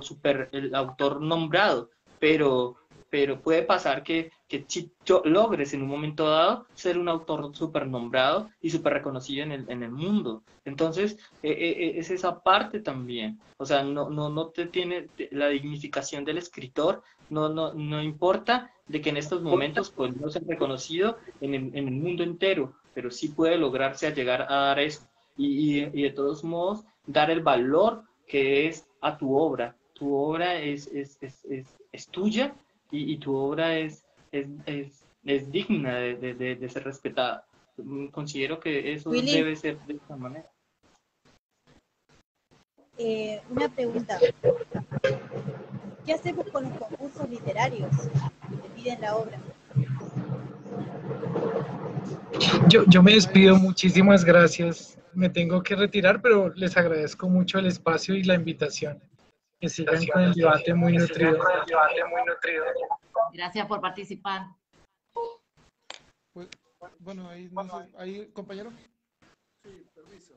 autor nombrado, pero, pero puede pasar que si logres en un momento dado ser un autor súper nombrado y súper reconocido en el mundo. Entonces, es esa parte también. O sea, no te tiene la dignificación del escritor, no importa de que en estos momentos pues, no sea reconocido en el mundo entero, pero sí puede lograrse a llegar a dar eso. Y de todos modos, dar el valor que es a tu obra. Tu obra es tuya y tu obra es digna de ser respetada. Considero que eso Willy, debe ser de esta manera. una pregunta. ¿Qué hacemos con los concursos literarios que te piden la obra? Yo me despido, muchísimas gracias. Me tengo que retirar, pero les agradezco mucho el espacio y la invitación. Que sigan con el debate muy nutrido. Gracias por participar. Pues, bueno, ahí, no sé, ahí, compañero. Sí, permiso.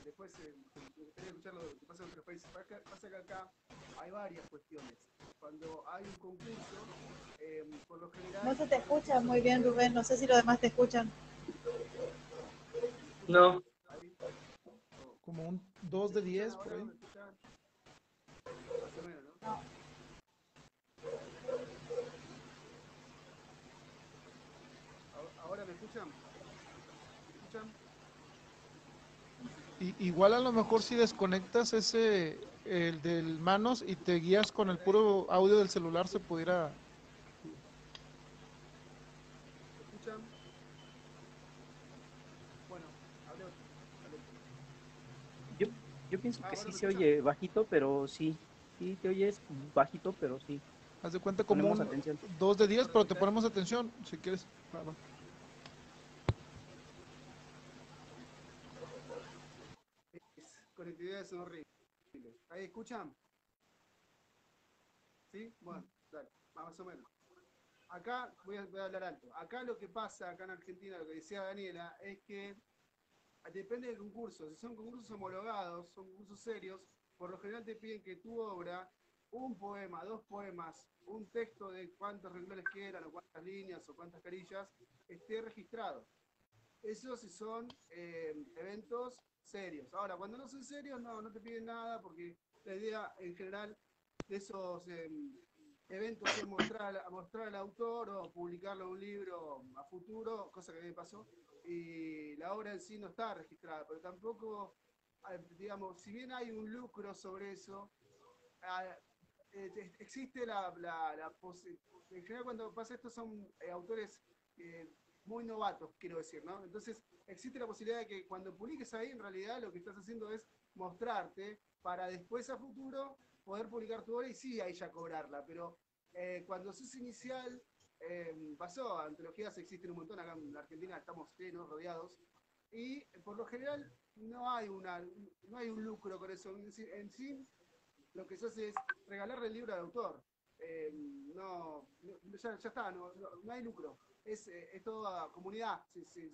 Después me gustaría escuchar lo que pasa en otros países. Pasa que acá hay varias cuestiones. Cuando hay un concurso, por lo general... No se te escucha muy bien, Rubén. No sé si los demás te escuchan. No. Como un 2 de 10 por ahí. Más o menos, ¿no? ¿Ahora me escuchan? ¿Me escuchan? Igual a lo mejor si desconectas el del manos y te guías con el puro audio del celular se pudiera... ¿Me escuchan? Bueno, hable otro. Yo pienso que ¿Ahora sí me se escuchan? oye bajito, pero sí te oyes bajito, pero sí. Haz de cuenta como Ponemos un atención. 2 de 10, pero te ponemos atención si quieres. Claro. Conectividades son horribles. ¿Ahí escuchan? ¿Sí? Bueno, dale, más o menos. Acá voy a hablar alto. Acá lo que pasa, acá en Argentina, lo que decía Daniela, es que depende del concurso. Si son concursos homologados, son concursos serios, por lo general te piden que tu obra, un poema, 2 poemas, un texto de cuántos renglones quieran, o cuántas líneas, o cuántas carillas, esté registrado. Eso sí son eventos serios. Ahora, cuando no son serios, no te piden nada, porque la idea en general de esos eventos es mostrar al autor o publicarlo en un libro a futuro, cosa que me pasó, y la obra en sí no está registrada, pero tampoco, digamos, si bien hay un lucro sobre eso, existe la posibilidad, en general cuando pasa esto son autores muy novatos, quiero decir, ¿no? Entonces, existe la posibilidad de que cuando publiques ahí, en realidad lo que estás haciendo es mostrarte para después a futuro poder publicar tu obra y sí, ahí ya cobrarla, pero cuando sos inicial, pasó, antologías existen un montón, acá en Argentina estamos llenos, rodeados, y por lo general no hay un lucro con eso, en sí lo que se hace es regalarle el libro al autor. Ya está, no hay lucro. Es toda comunidad,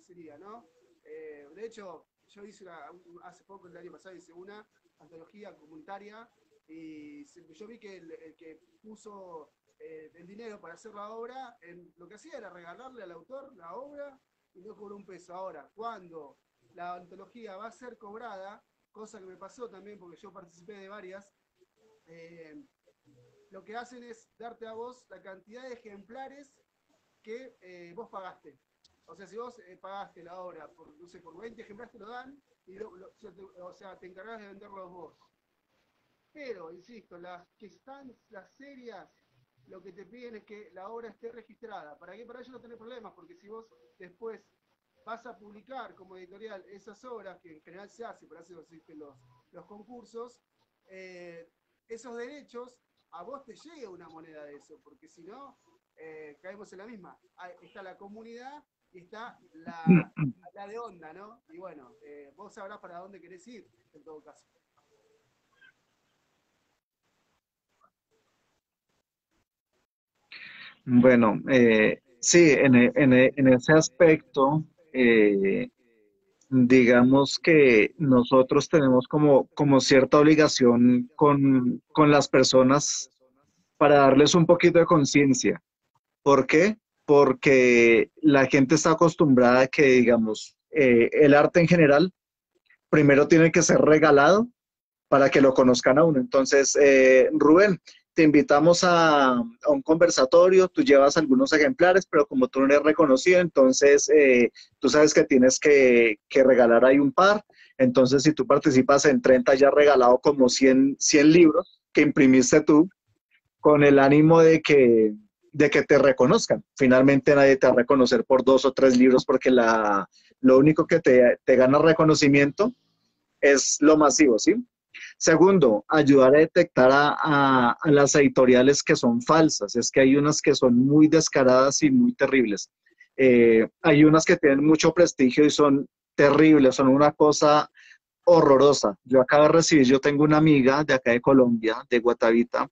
sería, ¿no? De hecho, yo hice hace poco, el año pasado, hice una antología comunitaria y yo vi que el que puso el dinero para hacer la obra, lo que hacía era regalarle al autor la obra y no cobró un peso. Ahora, cuando la antología va a ser cobrada, cosa que me pasó también, porque yo participé de varias, lo que hacen es darte a vos la cantidad de ejemplares que vos pagaste. O sea, si vos pagaste la obra por, no sé, por 20 ejemplares te lo dan, y o sea, te encargas de venderlos vos. Pero, insisto, las que están, las serias, lo que te piden es que la obra esté registrada. ¿Para qué? Para ellos no tener problemas, porque si vos después vas a publicar como editorial esas obras, que en general se hace, por eso existen los concursos, esos derechos, a vos te llega una moneda de eso, porque si no, caemos en la misma. Está la comunidad y está la de onda, ¿no? Y bueno, vos sabrás para dónde querés ir, en todo caso. Bueno, sí, en ese aspecto, digamos que nosotros tenemos como cierta obligación con las personas para darles un poquito de conciencia. ¿Por qué? Porque la gente está acostumbrada a que, digamos, el arte en general primero tiene que ser regalado para que lo conozcan a uno. Entonces, Rubén, te invitamos a un conversatorio, tú llevas algunos ejemplares, pero como tú no eres reconocido, entonces tú sabes que tienes que regalar ahí un par. Entonces, si tú participas en 30, ya has regalado como 100 libros que imprimiste tú con el ánimo de que te reconozcan. Finalmente nadie te va a reconocer por 2 o 3 libros porque lo único que te gana reconocimiento es lo masivo, ¿sí? Segundo, ayudar a detectar a las editoriales que son falsas. Es que hay unas que son muy descaradas y muy terribles. Hay unas que tienen mucho prestigio y son terribles, son una cosa horrorosa. Yo acabo de recibir, yo tengo una amiga de acá de Colombia, de Guatavita,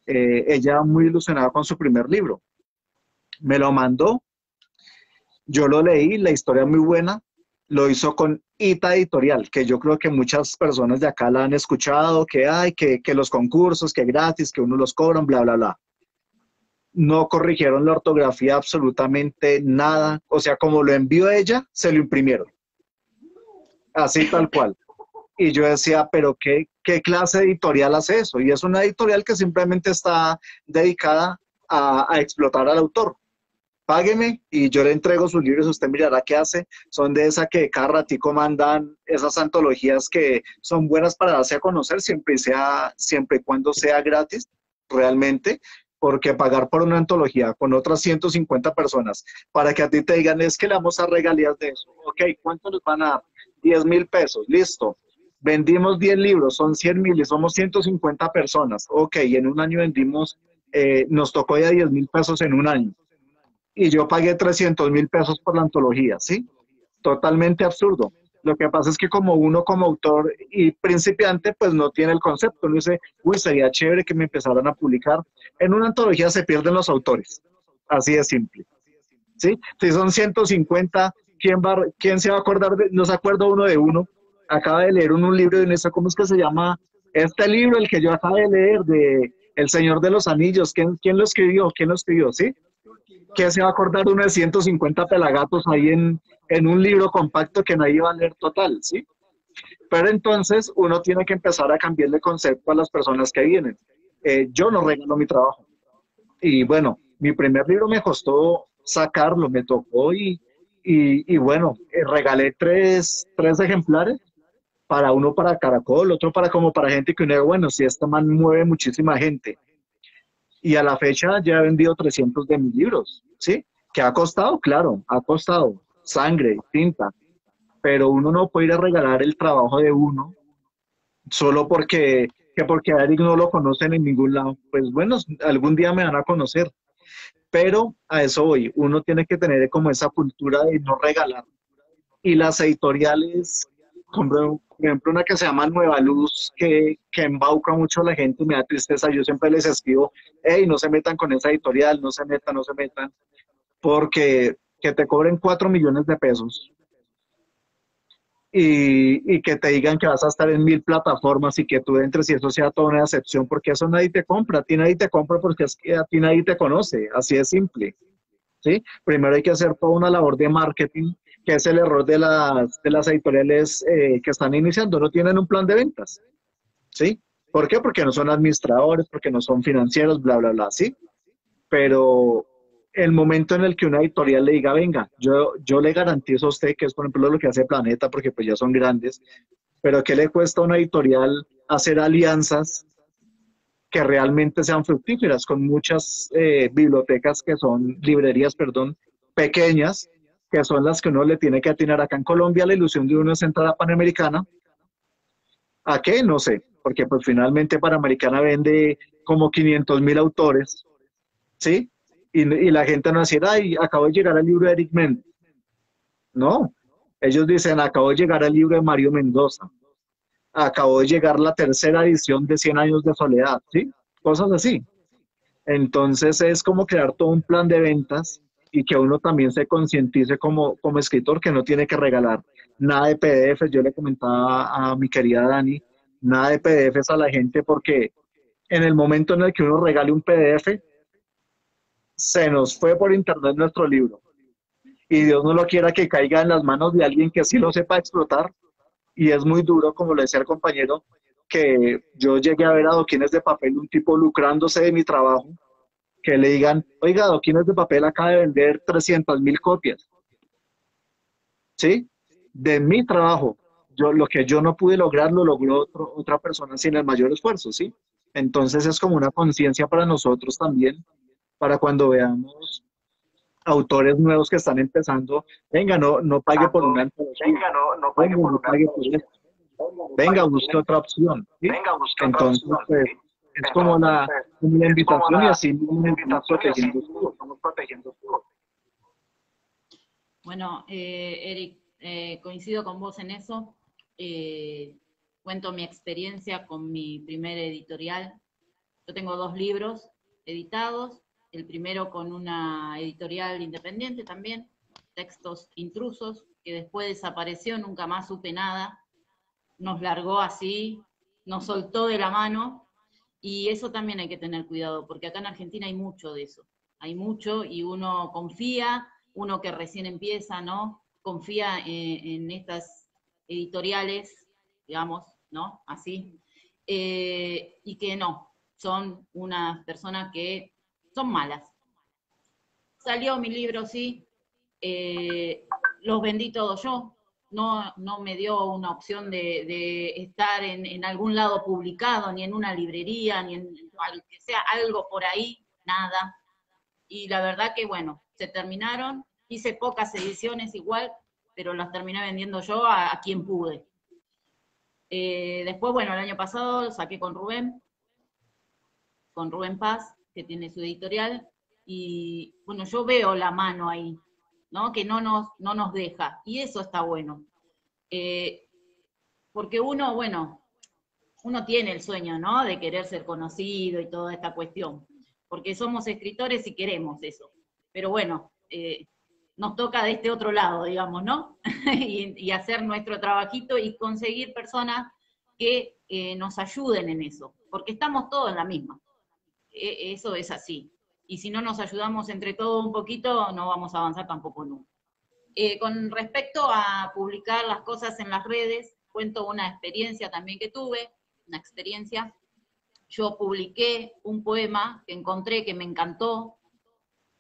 ella muy ilusionada con su primer libro. Me lo mandó, yo lo leí, la historia es muy buena, lo hizo con Ita Editorial, que yo creo que muchas personas de acá la han escuchado, que los concursos, que gratis, que uno los cobran, bla, bla, bla. No corrigieron la ortografía absolutamente nada, o sea, como lo envió ella, se lo imprimieron. Así tal cual. Y yo decía, pero ¿qué clase de editorial hace eso? Y es una editorial que simplemente está dedicada a explotar al autor. Págueme y yo le entrego sus libros, usted mirará qué hace. Son de esa que cada ratico mandan esas antologías que son buenas para darse a conocer, siempre y cuando sea gratis, realmente, porque pagar por una antología con otras 150 personas para que a ti te digan, es que le vamos a regalías de eso. Ok, ¿cuánto nos van a dar? 10.000 pesos, listo. Vendimos 10 libros, son 100.000 y somos 150 personas. Ok, y en un año vendimos, nos tocó ya 10.000 pesos en un año. Y yo pagué 300.000 pesos por la antología, ¿sí? Totalmente absurdo. Lo que pasa es que como uno como autor y principiante, pues no tiene el concepto. Uno dice, uy, sería chévere que me empezaran a publicar. En una antología se pierden los autores. Así de simple. ¿Sí? Si son 150, ¿quién se va a acordar? No se acuerda uno de uno. Acaba de leer un libro de Néstor, ¿cómo es que se llama? Este libro, el que yo acabo de leer, de El Señor de los Anillos. ¿Quién lo escribió? ¿Quién lo escribió? ¿Sí? ¿Qué se va a acordar uno de 150 pelagatos ahí en un libro compacto que nadie va a leer total? ¿Sí? Pero entonces uno tiene que empezar a cambiarle concepto a las personas que vienen. Yo no regalo mi trabajo. Y bueno, mi primer libro me costó sacarlo, me tocó y bueno, regalé tres ejemplares, para uno para Caracol, otro para gente que uno diga, bueno, si esta man mueve muchísima gente. Y a la fecha ya he vendido 300 de mis libros, ¿sí? ¿Que ha costado? Claro, ha costado sangre, tinta, pero uno no puede ir a regalar el trabajo de uno solo porque a Eric no lo conocen en ningún lado. Pues bueno, algún día me van a conocer, pero a eso voy. Uno tiene que tener como esa cultura de no regalar. Y las editoriales, por ejemplo, una que se llama Nueva Luz, que embauca mucho a la gente y me da tristeza. Yo siempre les escribo, hey, no se metan con esa editorial, no se metan, porque que te cobren 4 millones de pesos y que te digan que vas a estar en 1000 plataformas y que tú entres y eso sea toda una excepción, porque eso nadie te compra, a ti nadie te compra porque es que a ti nadie te conoce, así de simple, ¿sí? Primero hay que hacer toda una labor de marketing, que es el error de las editoriales que están iniciando, no tienen un plan de ventas, ¿sí? ¿Por qué? Porque no son administradores, porque no son financieros, bla, bla, bla, ¿sí? Pero el momento en el que una editorial le diga, venga, yo le garantizo a usted que es, por ejemplo, lo que hace Planeta, porque pues ya son grandes, pero ¿qué le cuesta a una editorial hacer alianzas que realmente sean fructíferas con muchas bibliotecas que son, librerías, perdón, pequeñas, que son las que uno le tiene que atinar acá en Colombia? La ilusión de uno es entrar a Panamericana. ¿A qué? No sé, porque pues finalmente Panamericana vende como 500.000 autores, ¿sí? Y la gente no decir, ay, acabo de llegar al libro de Eric Méndez. No, ellos dicen, acabo de llegar al libro de Mario Mendoza, acabo de llegar la tercera edición de 100 años de soledad, ¿sí? Cosas así. Entonces es como crear todo un plan de ventas y que uno también se concientice como escritor que no tiene que regalar nada de PDFs. Yo le comentaba a mi querida Dani, nada de PDFs a la gente porque en el momento en el que uno regale un PDF, se nos fue por internet nuestro libro. Y Dios no lo quiera que caiga en las manos de alguien que sí lo sepa explotar. Y es muy duro, como le decía el compañero, que yo llegué a ver a Adoquines de Papel, un tipo lucrándose de mi trabajo, que le digan, oiga, Adoquines de Papel acaba de vender 300.000 copias, ¿sí? De mi trabajo. Lo que yo no pude lograr, lo logró otra persona sin el mayor esfuerzo, ¿sí? Entonces es como una conciencia para nosotros también, para cuando veamos autores nuevos que están empezando, venga, no pague por una antología, venga, no pague por esto, venga, busque otra opción, ¿sí? Entonces, pues, es como la invitación y así mismo estamos protegiendo todo. Bueno, Eric, coincido con vos en eso. Cuento mi experiencia con mi primer editorial. Yo tengo 2 libros editados, el primero con una editorial independiente también, Textos Intrusos, que después desapareció, nunca más supe nada, nos largó así, nos soltó de la mano, y eso también hay que tener cuidado, porque acá en Argentina hay mucho de eso, hay mucho, y uno confía, uno que recién empieza, ¿no? Confía en estas editoriales, digamos, ¿no? Así, y que no, son unas personas que son malas. Salió mi libro, sí, los vendí todos yo, no me dio una opción de estar en algún lado publicado, ni en una librería, ni en que sea algo por ahí, nada. Y la verdad que, bueno, se terminaron, hice pocas ediciones igual, pero las terminé vendiendo yo a quien pude. Después, bueno, el año pasado saqué con Rubén Paz, que tiene su editorial, y bueno, yo veo la mano ahí, ¿no? Que no nos deja, y eso está bueno. Porque uno, bueno, uno tiene el sueño, ¿no? De querer ser conocido y toda esta cuestión, porque somos escritores y queremos eso. Pero bueno, nos toca de este otro lado, digamos, ¿no? y hacer nuestro trabajito y conseguir personas que nos ayuden en eso, porque estamos todos en la misma. Eso es así. Y si no nos ayudamos entre todos un poquito, no vamos a avanzar tampoco nunca. Con respecto a publicar las cosas en las redes, cuento una experiencia también que tuve, una experiencia. Yo publiqué un poema que encontré que me encantó,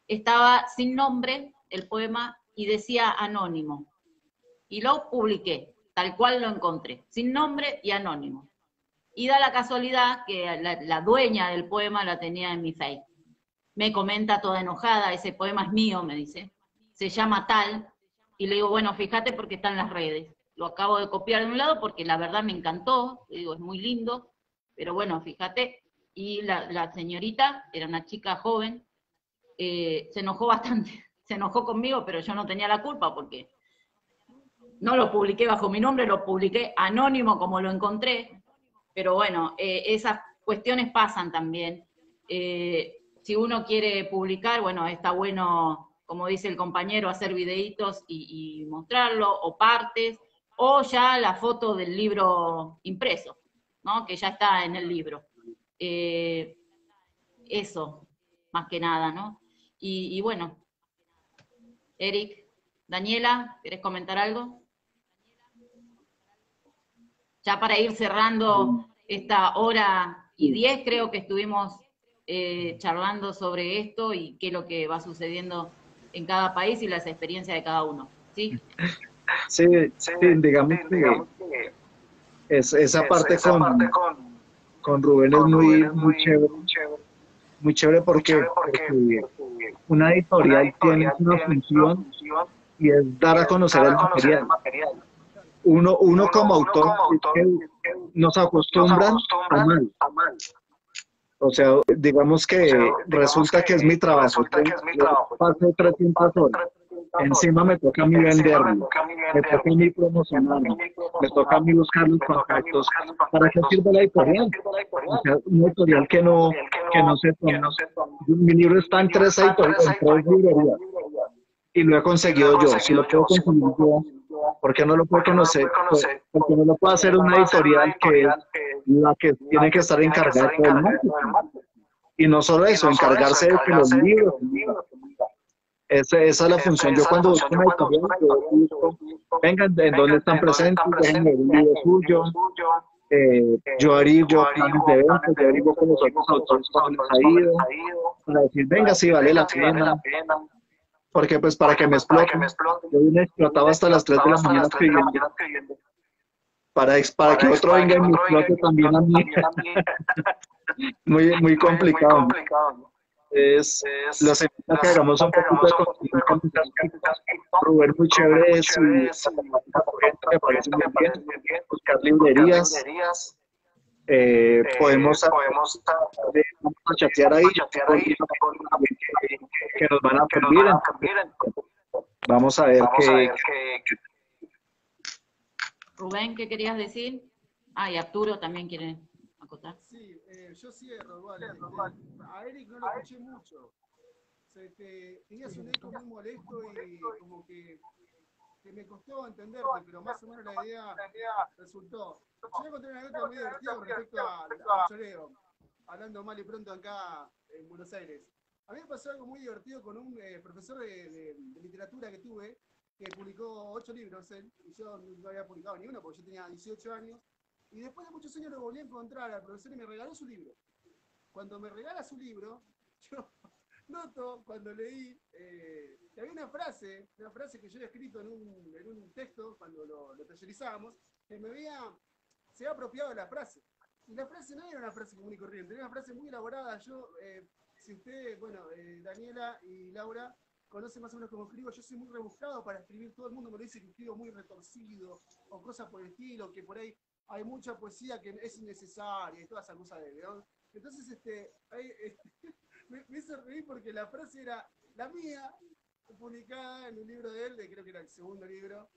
estaba sin nombre el poema y decía anónimo. Y lo publiqué, tal cual lo encontré, sin nombre y anónimo. Y da la casualidad que la dueña del poema la tenía en mi Facebook. Me comenta toda enojada, ese poema es mío, me dice, se llama tal, y le digo, bueno, fíjate porque está en las redes. Lo acabo de copiar de un lado porque la verdad me encantó, le digo, es muy lindo, pero bueno, fíjate. Y la señorita, era una chica joven, se enojó bastante, se enojó conmigo, pero yo no tenía la culpa porque no lo publiqué bajo mi nombre, lo publiqué anónimo como lo encontré, pero bueno, esas cuestiones pasan también. Si uno quiere publicar, bueno, está bueno, como dice el compañero, hacer videitos y mostrarlo, o partes, o ya la foto del libro impreso, ¿no? Que ya está en el libro. Eso, más que nada, ¿no? Y bueno, Eric, Daniela, ¿querés comentar algo? Ya para ir cerrando esta hora y 10, creo que estuvimos charlando sobre esto y qué es lo que va sucediendo en cada país y las experiencias de cada uno. ¿Sí? Sí, sí, digamos que esa parte con Rubén es muy chévere porque una editorial tiene una función y es dar a conocer el material. Uno como autor es que nos acostumbran a mal. O sea, digamos que resulta que es mi trabajo. Yo paso 300 horas. Encima me toca a mí venderlo, me toca a mí promocionarlo, me toca a mí buscar los contactos. ¿Para qué sirve la editorial? O sea, una editorial que no se toma. Mi libro está en tres editoriales, en tres librerías. Y lo he conseguido yo. Si lo puedo conseguir yo, ¿por qué no lo puedo conocer? Porque no lo puede hacer una editorial que es la que tiene que estar encargada de todo el marketing. Y no solo eso, encargarse de que los libros. Esa es la función. Yo cuando busco una editorial, yo busco, vengan, ¿en dónde están presentes? Déjenme un libro suyo. Yo averiguo planes de venta, yo averiguo con los otros autores cómo les ha ido, para decir, venga, sí, vale la pena. Porque pues para que me exploten, yo vine explotado hasta las 3 de la mañana escribiendo, para que otro venga y me explote también a mí. Muy complicado. Los invito a que hagamos un poquito de contenido con Rubén, muy chévere, su temática corriente, me parece muy bien, buscar librerías, podemos chatear ahí, que nos van a servir, vamos a ver qué. Rubén, ¿qué querías decir? Ah, y Arturo también quiere acotar. Sí, yo cierro, vale. A Eric no lo escuché mucho. Tenías un eco muy molesto y como que me costó entenderte, pero más o menos la idea resultó. Yo voy a contar una anécdota muy divertida con respecto al choreo, hablando mal y pronto acá en Buenos Aires. A mí me pasó algo muy divertido con un profesor de literatura que tuve, que publicó 8 libros él, y yo no había publicado ni uno porque yo tenía 18 años. Y después de muchos años lo volví a encontrar al profesor y me regaló su libro. Cuando me regala su libro, yo noto, cuando leí, que había una frase que yo había escrito en un texto, cuando lo tallerizábamos, que se había apropiado de la frase. Y la frase no era una frase común y corriente, era una frase muy elaborada. Yo, si ustedes, bueno, Daniela y Laura, conocen más o menos cómo escribo, yo soy muy rebuscado para escribir, todo el mundo me lo dice que escribo muy retorcido, o cosas por el estilo, que por ahí hay mucha poesía que es innecesaria y toda esa cosa de León. Entonces, me hizo reír porque la frase era la mía, publicada en un libro de él, creo que era el segundo libro.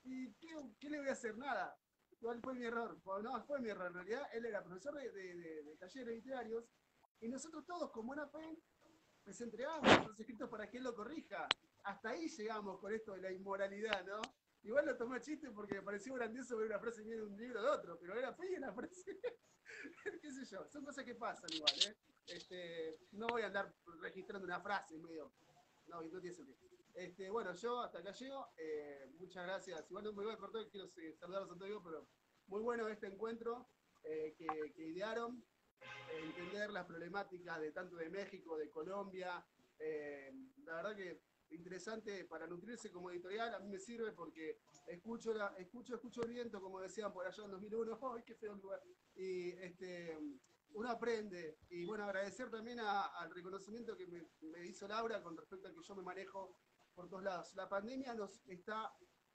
¿Y qué le voy a hacer? Nada. ¿Cuál fue mi error? No, fue mi error. En realidad, él era profesor de talleres literarios y nosotros todos, con buena fe, les entregamos los escritos para que él lo corrija. Hasta ahí llegamos con esto de la inmoralidad, ¿no? Igual lo tomé a chiste porque me pareció grandioso ver una frase mía de un libro de otro, pero era fea la frase. Qué sé yo, son cosas que pasan igual, no voy a andar registrando una frase medio, no tiene sentido. Bueno, yo hasta acá llego, muchas gracias. Igual no me voy a cortar, quiero saludarlos a todos, pero muy bueno este encuentro que idearon, entender las problemáticas de tanto de México, de Colombia, la verdad que interesante para nutrirse como editorial. A mí me sirve porque escucho el viento, como decían por allá en 2001. ¡Ay, qué feo lugar! Y uno aprende. Y bueno, agradecer también al reconocimiento que me hizo Laura con respecto a que yo me manejo por todos lados. La pandemia nos está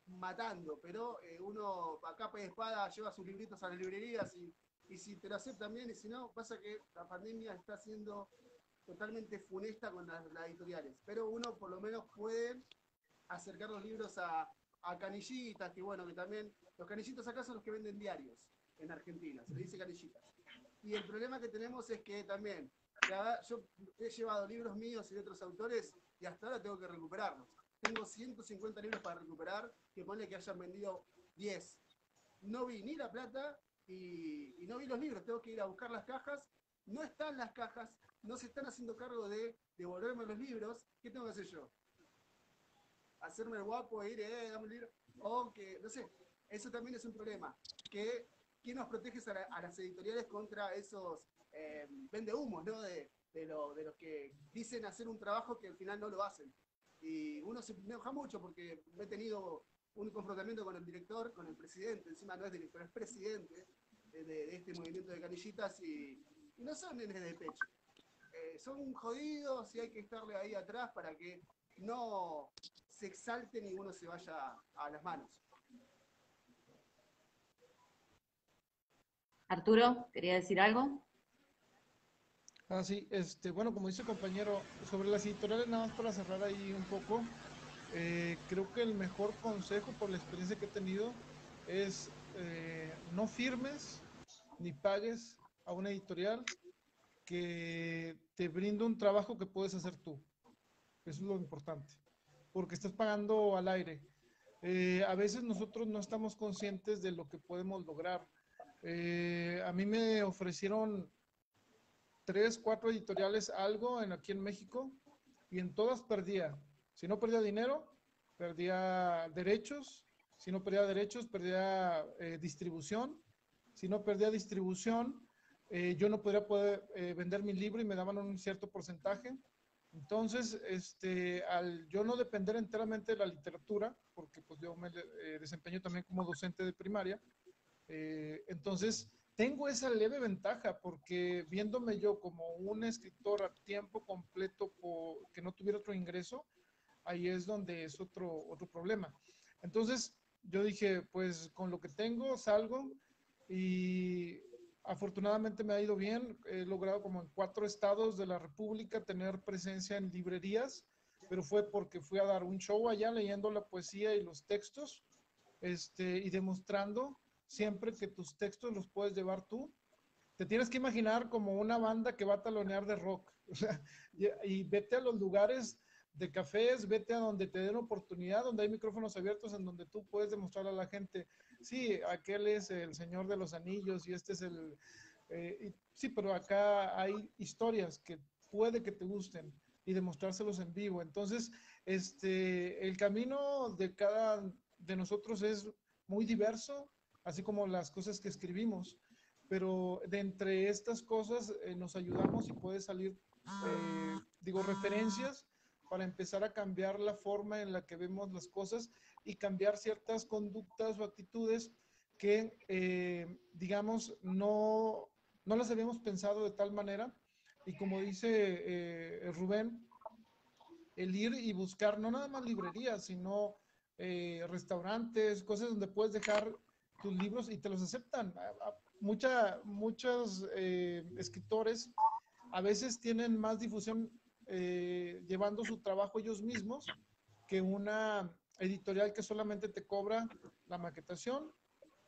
matando, pero uno a capa y espada lleva sus libritos a las librerías y si te lo aceptan bien, y si no, pasa que la pandemia está siendo totalmente funesta con las editoriales, pero uno por lo menos puede acercar los libros a canillitas, que bueno, que también, los canillitos acá son los que venden diarios en Argentina, se le dice canillitas. Y el problema que tenemos es que también, yo he llevado libros míos y de otros autores y hasta ahora tengo que recuperarlos. Tengo 150 libros para recuperar, que pone que hayan vendido 10. No vi ni la plata y no vi los libros, tengo que ir a buscar las cajas, no están las cajas, no se están haciendo cargo de devolverme los libros. ¿Qué tengo que hacer yo? hacerme el guapo e ir, dame un libro, o que, no sé, eso también es un problema. ¿Quién nos protege a las editoriales contra esos vendehumos, ¿no? De los que dicen hacer un trabajo que al final no lo hacen? Y uno se enoja mucho porque he tenido un confrontamiento con el director, con el presidente, encima no es director, es presidente de este movimiento de canillitas y no son nenes de pecho. Son jodidos y hay que estarle ahí atrás para que no se exalten y uno se vaya a las manos. Arturo, ¿quería decir algo? Ah, sí, bueno, como dice el compañero, sobre las editoriales, nada más para cerrar ahí un poco, creo que el mejor consejo por la experiencia que he tenido es no firmes ni pagues a una editorial que te brinda un trabajo que puedes hacer tú. Eso es lo importante, porque estás pagando al aire. A veces nosotros no estamos conscientes de lo que podemos lograr. A mí me ofrecieron 3, 4 editoriales algo aquí en México y en todas perdía. Si no perdía dinero, perdía derechos. Si no perdía derechos, perdía distribución. Si no perdía distribución, yo no podría poder vender mi libro y me daban un cierto porcentaje. Entonces, al yo no depender enteramente de la literatura, porque pues yo me desempeño también como docente de primaria, entonces tengo esa leve ventaja porque viéndome yo como un escritor a tiempo completo que no tuviera otro ingreso, ahí es donde es otro problema. Entonces yo dije, pues con lo que tengo salgo y afortunadamente me ha ido bien. He logrado como en 4 estados de la República tener presencia en librerías, pero fue porque fui a dar un show allá leyendo la poesía y los textos, y demostrando siempre que tus textos los puedes llevar tú. Te tienes que imaginar como una banda que va a talonear de rock. O sea, y vete a los lugares de cafés, vete a donde te den oportunidad, donde hay micrófonos abiertos en donde tú puedes demostrar a la gente, sí, aquel es el Señor de los Anillos y este es el... sí, pero acá hay historias que puede que te gusten y demostrárselos en vivo. Entonces, el camino de cada de nosotros es muy diverso, así como las cosas que escribimos, pero de entre estas cosas nos ayudamos y puede salir, referencias para empezar a cambiar la forma en la que vemos las cosas y cambiar ciertas conductas o actitudes que, digamos, no las habíamos pensado de tal manera. Y como dice Rubén, el ir y buscar no nada más librerías, sino restaurantes, cosas donde puedes dejar tus libros y te los aceptan. Muchos escritores a veces tienen más difusión llevando su trabajo ellos mismos que una editorial que solamente te cobra la maquetación,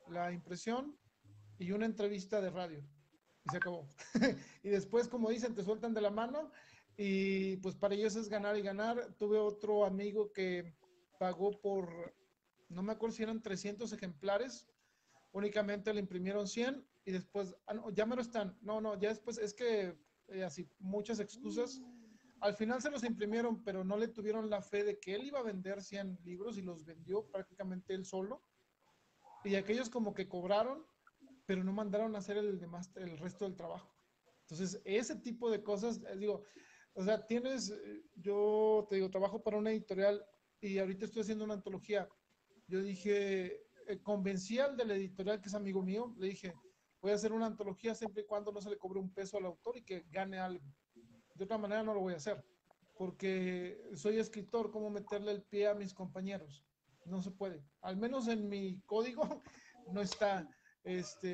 la impresión y una entrevista de radio. Y se acabó. Y después, como dicen, te sueltan de la mano y pues para ellos es ganar y ganar. Tuve otro amigo que pagó por, no me acuerdo si eran 300 ejemplares, únicamente le imprimieron 100 y después, no, ya me lo están, no, ya después es que así, muchas excusas. Al final se los imprimieron, pero no le tuvieron la fe de que él iba a vender 100 libros y los vendió prácticamente él solo. Y aquellos como que cobraron, pero no mandaron a hacer el resto del trabajo. Entonces, ese tipo de cosas, digo, o sea, yo te digo, trabajo para una editorial y ahorita estoy haciendo una antología. Yo dije, convencí al de la editorial, que es amigo mío, le dije, voy a hacer una antología siempre y cuando no se le cobre un peso al autor y que gane algo. De otra manera no lo voy a hacer, porque soy escritor, ¿cómo meterle el pie a mis compañeros? No se puede. Al menos en mi código no está,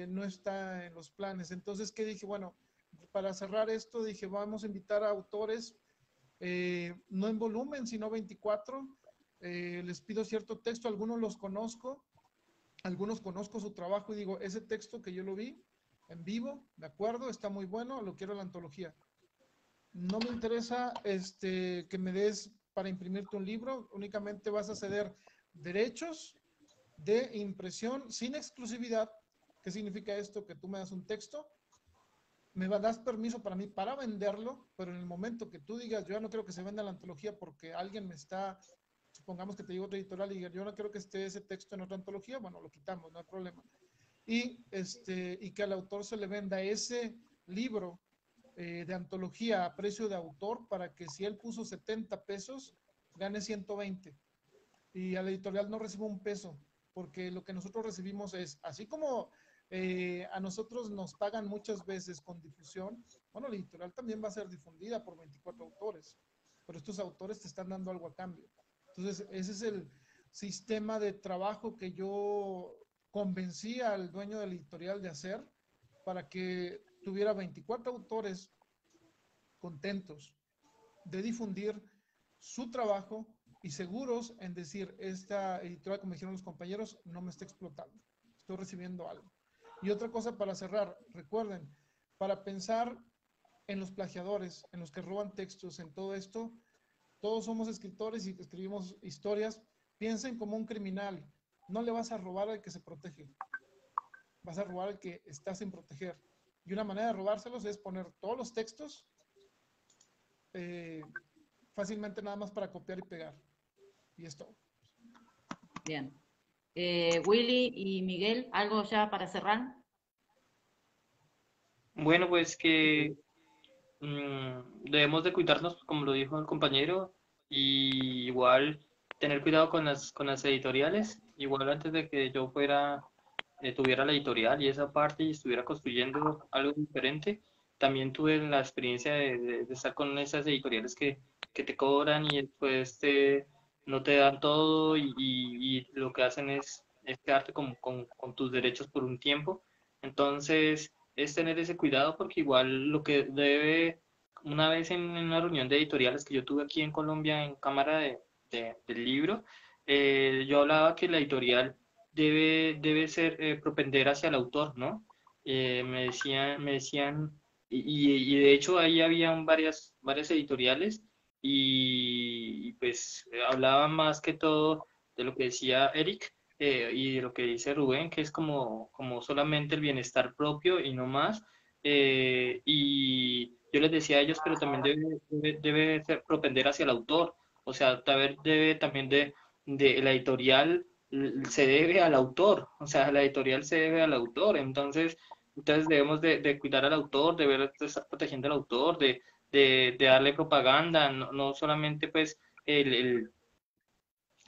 no está en los planes. Entonces, ¿qué dije? Bueno, para cerrar esto, dije, vamos a invitar a autores, no en volumen, sino 24. Les pido cierto texto, algunos los conozco, algunos conozco su trabajo y digo, ese texto que yo lo vi en vivo, de acuerdo, está muy bueno, lo quiero en la antología. No me interesa que me des para imprimirte un libro, únicamente vas a ceder derechos de impresión sin exclusividad. ¿Qué significa esto? Que tú me das un texto, das permiso para mí para venderlo, pero en el momento que tú digas, yo ya no quiero que se venda la antología porque alguien me está supongamos que te llega otra editorial y diga, yo no quiero que esté ese texto en otra antología, bueno, lo quitamos, no hay problema. Y que al autor se le venda ese libro de antología a precio de autor para que si él puso 70 pesos, gane 120. Y a la editorial no reciba un peso, porque lo que nosotros recibimos es, así como a nosotros nos pagan muchas veces con difusión, bueno, la editorial también va a ser difundida por 24 autores, pero estos autores te están dando algo a cambio. Entonces, ese es el sistema de trabajo que yo convencí al dueño de la editorial de hacer para que tuviera 24 autores contentos de difundir su trabajo y seguros en decir, esta editorial, como dijeron los compañeros, no me está explotando, estoy recibiendo algo. Y otra cosa para cerrar, recuerden, para pensar en los plagiadores, en los que roban textos, en todo esto, todos somos escritores y escribimos historias, piensen como un criminal, no le vas a robar al que se protege, vas a robar al que está sin proteger. Y una manera de robárselos es poner todos los textos fácilmente nada más para copiar y pegar. Y es todo. Bien. Willy y Miguel, ¿algo ya para cerrar? Bueno, pues que debemos de cuidarnos, como lo dijo el compañero, y igual tener cuidado con las editoriales. Igual antes de que yo tuviera la editorial y esa parte y estuviera construyendo algo diferente, también tuve la experiencia de estar con esas editoriales que te cobran y después no te dan todo y lo que hacen es quedarte con tus derechos por un tiempo. Entonces, es tener ese cuidado porque igual lo que debe, una vez en una reunión de editoriales que yo tuve aquí en Colombia en Cámara del Libro, yo hablaba que la editorial debe ser propender hacia el autor, ¿no? Me decían y de hecho ahí habían varias editoriales pues hablaban más que todo de lo que decía Eric y de lo que dice Rubén, que es como solamente el bienestar propio y no más. Y yo les decía a ellos, pero también debe propender hacia el autor, o sea, debe también de la editorial se debe al autor, o sea, la editorial se debe al autor, entonces debemos de cuidar al autor, de estar protegiendo al autor, de darle propaganda, no solamente pues el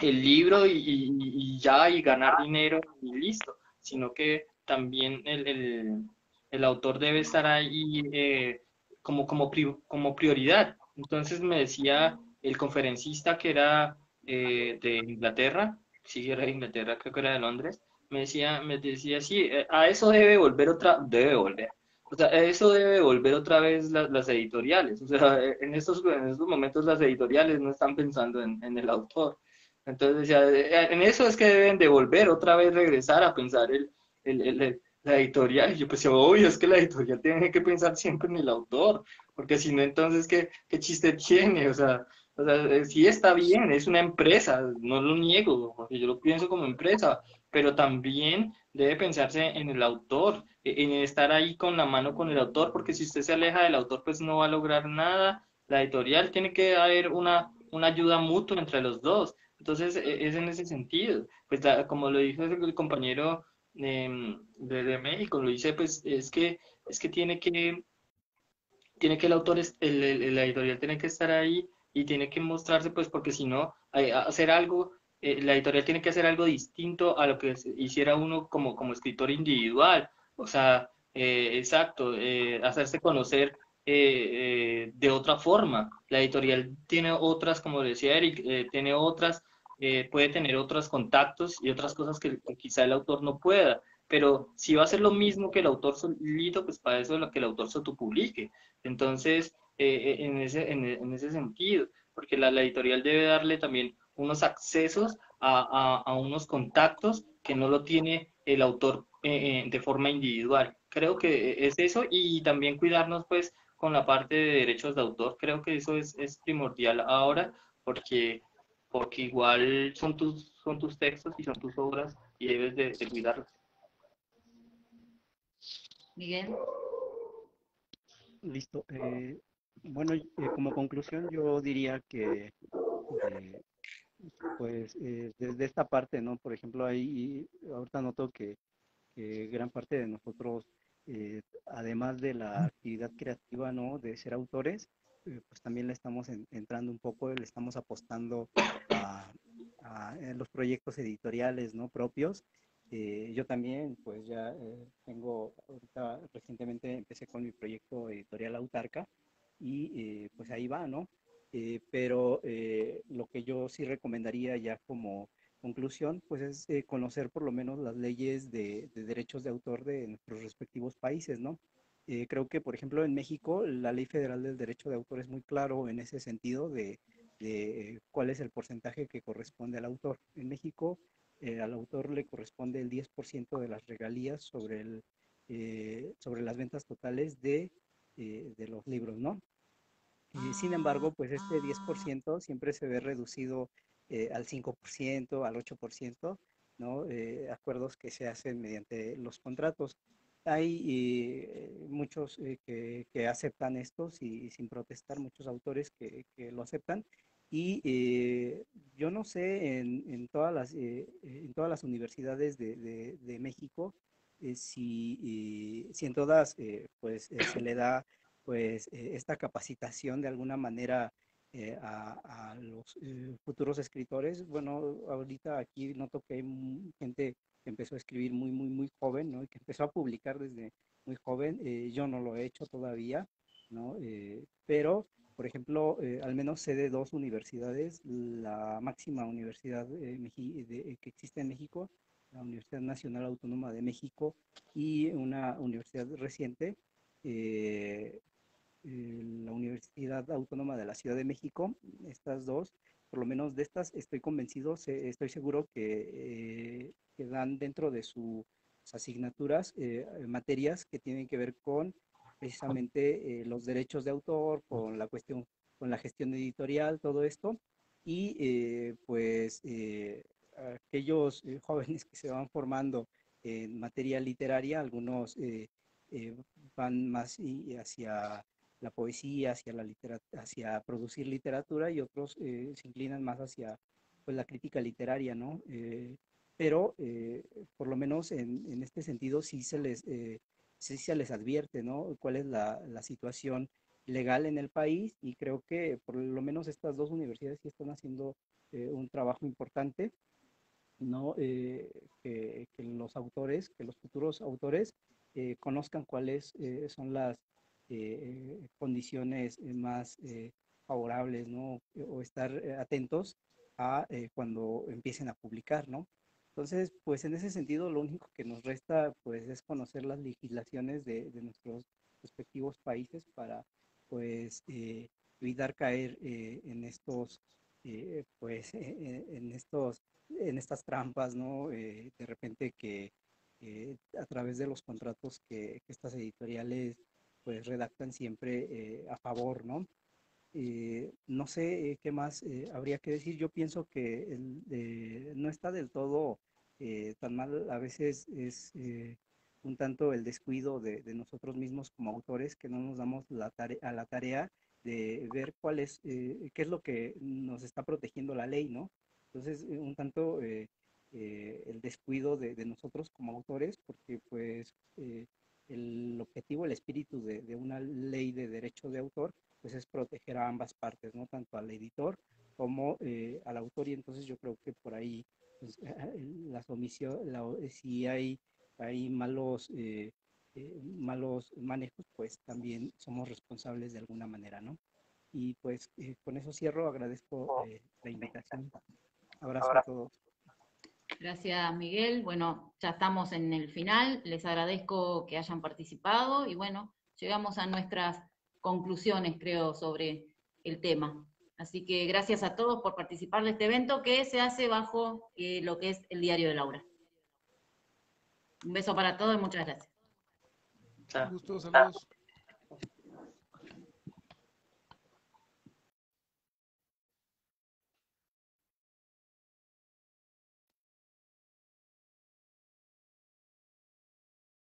libro y ya, y ganar dinero y listo, sino que también el autor debe estar ahí como prioridad. Entonces me decía el conferencista que era de Inglaterra, sí, era de Inglaterra, creo que era de Londres, me decía, sí, a eso debe volver. O sea, a eso debe volver otra vez las editoriales. O sea, en estos momentos las editoriales no están pensando en el autor. Entonces decía, en eso es que deben de volver otra vez, regresar a pensar la editorial. Y yo pues, obvio, es que la editorial tiene que pensar siempre en el autor, porque si no, entonces, ¿qué chiste tiene? O sea, sí está bien, es una empresa, no lo niego, porque yo lo pienso como empresa, pero también debe pensarse en el autor, en estar ahí con la mano con el autor, porque si usted se aleja del autor, pues no va a lograr nada. La editorial tiene que haber una ayuda mutua entre los dos. Entonces, es en ese sentido. Pues como lo dijo el compañero de México, lo dice, pues es que tiene que el autor, la editorial tiene que estar ahí y tiene que mostrarse, pues porque si no, hacer algo, la editorial tiene que hacer algo distinto a lo que hiciera uno como escritor individual. O sea, exacto, hacerse conocer de otra forma. La editorial tiene otras, como decía Eric, tiene otras, puede tener otros contactos y otras cosas que quizá el autor no pueda. Pero si va a ser lo mismo que el autor solito, pues para eso es lo que el autor se autopublique. Entonces, en ese sentido, porque la editorial debe darle también unos accesos a unos contactos que no lo tiene el autor de forma individual. Creo que es eso y también cuidarnos pues con la parte de derechos de autor. Creo que eso es primordial ahora porque igual son tus textos y son tus obras y debes de cuidarlos. Miguel. Listo. Bueno, como conclusión yo diría que pues desde esta parte, ¿no? Por ejemplo, ahí ahorita noto que gran parte de nosotros, además de la actividad creativa, ¿no? De ser autores, pues también le estamos entrando un poco, le estamos apostando a, los proyectos editoriales, ¿no? Propios. Yo también, pues ya tengo, ahorita recientemente empecé con mi proyecto editorial Autarca y pues ahí va, ¿no? Pero lo que yo sí recomendaría ya como conclusión, pues es conocer por lo menos las leyes de derechos de autor de nuestros respectivos países, ¿no? Creo que, por ejemplo, en México, la Ley Federal del Derecho de Autor es muy claro en ese sentido de cuál es el porcentaje que corresponde al autor. En México, al autor le corresponde el 10% de las regalías sobre las ventas totales de los libros, ¿no? Sin embargo, pues este 10% siempre se ve reducido al 5%, al 8%, ¿no? Acuerdos que se hacen mediante los contratos. Hay muchos que aceptan esto sin protestar, muchos autores que lo aceptan. Y yo no sé en todas las universidades de México si en todas se le da pues esta capacitación de alguna manera a los futuros escritores. Bueno, ahorita aquí noto que hay gente que empezó a escribir muy joven, ¿no? Y que empezó a publicar desde muy joven. Yo no lo he hecho todavía, ¿no? Pero, por ejemplo, al menos sé de dos universidades, la máxima universidad que existe en México, la Universidad Nacional Autónoma de México, y una universidad reciente, la Universidad Autónoma de la Ciudad de México. Estas dos, por lo menos de estas, estoy convencido, estoy seguro que dan dentro de sus asignaturas materias que tienen que ver con precisamente los derechos de autor, con la cuestión, con la gestión editorial, todo esto. Y aquellos jóvenes que se van formando en materia literaria, algunos eh, van más hacia la poesía, hacia producir literatura, y otros se inclinan más hacia pues, la crítica literaria, ¿no? Pero por lo menos en este sentido sí se les advierte, ¿no? Cuál es la situación legal en el país, y creo que por lo menos estas dos universidades sí están haciendo un trabajo importante, ¿no? Que los autores, que los futuros autores conozcan cuáles son las condiciones más favorables, ¿no? O estar atentos a cuando empiecen a publicar, ¿no? Entonces, pues en ese sentido, lo único que nos resta, pues, es conocer las legislaciones de nuestros respectivos países para, pues, evitar caer en estos, en estas trampas, ¿no? De repente que a través de los contratos que estas editoriales pues redactan siempre a favor, ¿no? No sé qué más habría que decir. Yo pienso que no está del todo tan mal. A veces es un tanto el descuido de nosotros mismos como autores, que no nos damos a la tarea de ver qué es lo que nos está protegiendo la ley, ¿no? Entonces, un tanto el descuido de nosotros como autores, porque pues el objetivo, el espíritu de una ley de derecho de autor, pues es proteger a ambas partes, ¿no? Tanto al editor como al autor. Y entonces yo creo que por ahí, pues, las omisiones, si hay malos manejos, pues también somos responsables de alguna manera, ¿no? Y pues con eso cierro, agradezco la invitación. Abrazo a todos. Gracias, Miguel. Bueno, ya estamos en el final. Les agradezco que hayan participado y bueno, llegamos a nuestras conclusiones, creo, sobre el tema. Así que gracias a todos por participar de este evento que se hace bajo lo que es el Diario de Laura. Un beso para todos y muchas gracias. Un gusto, saludos.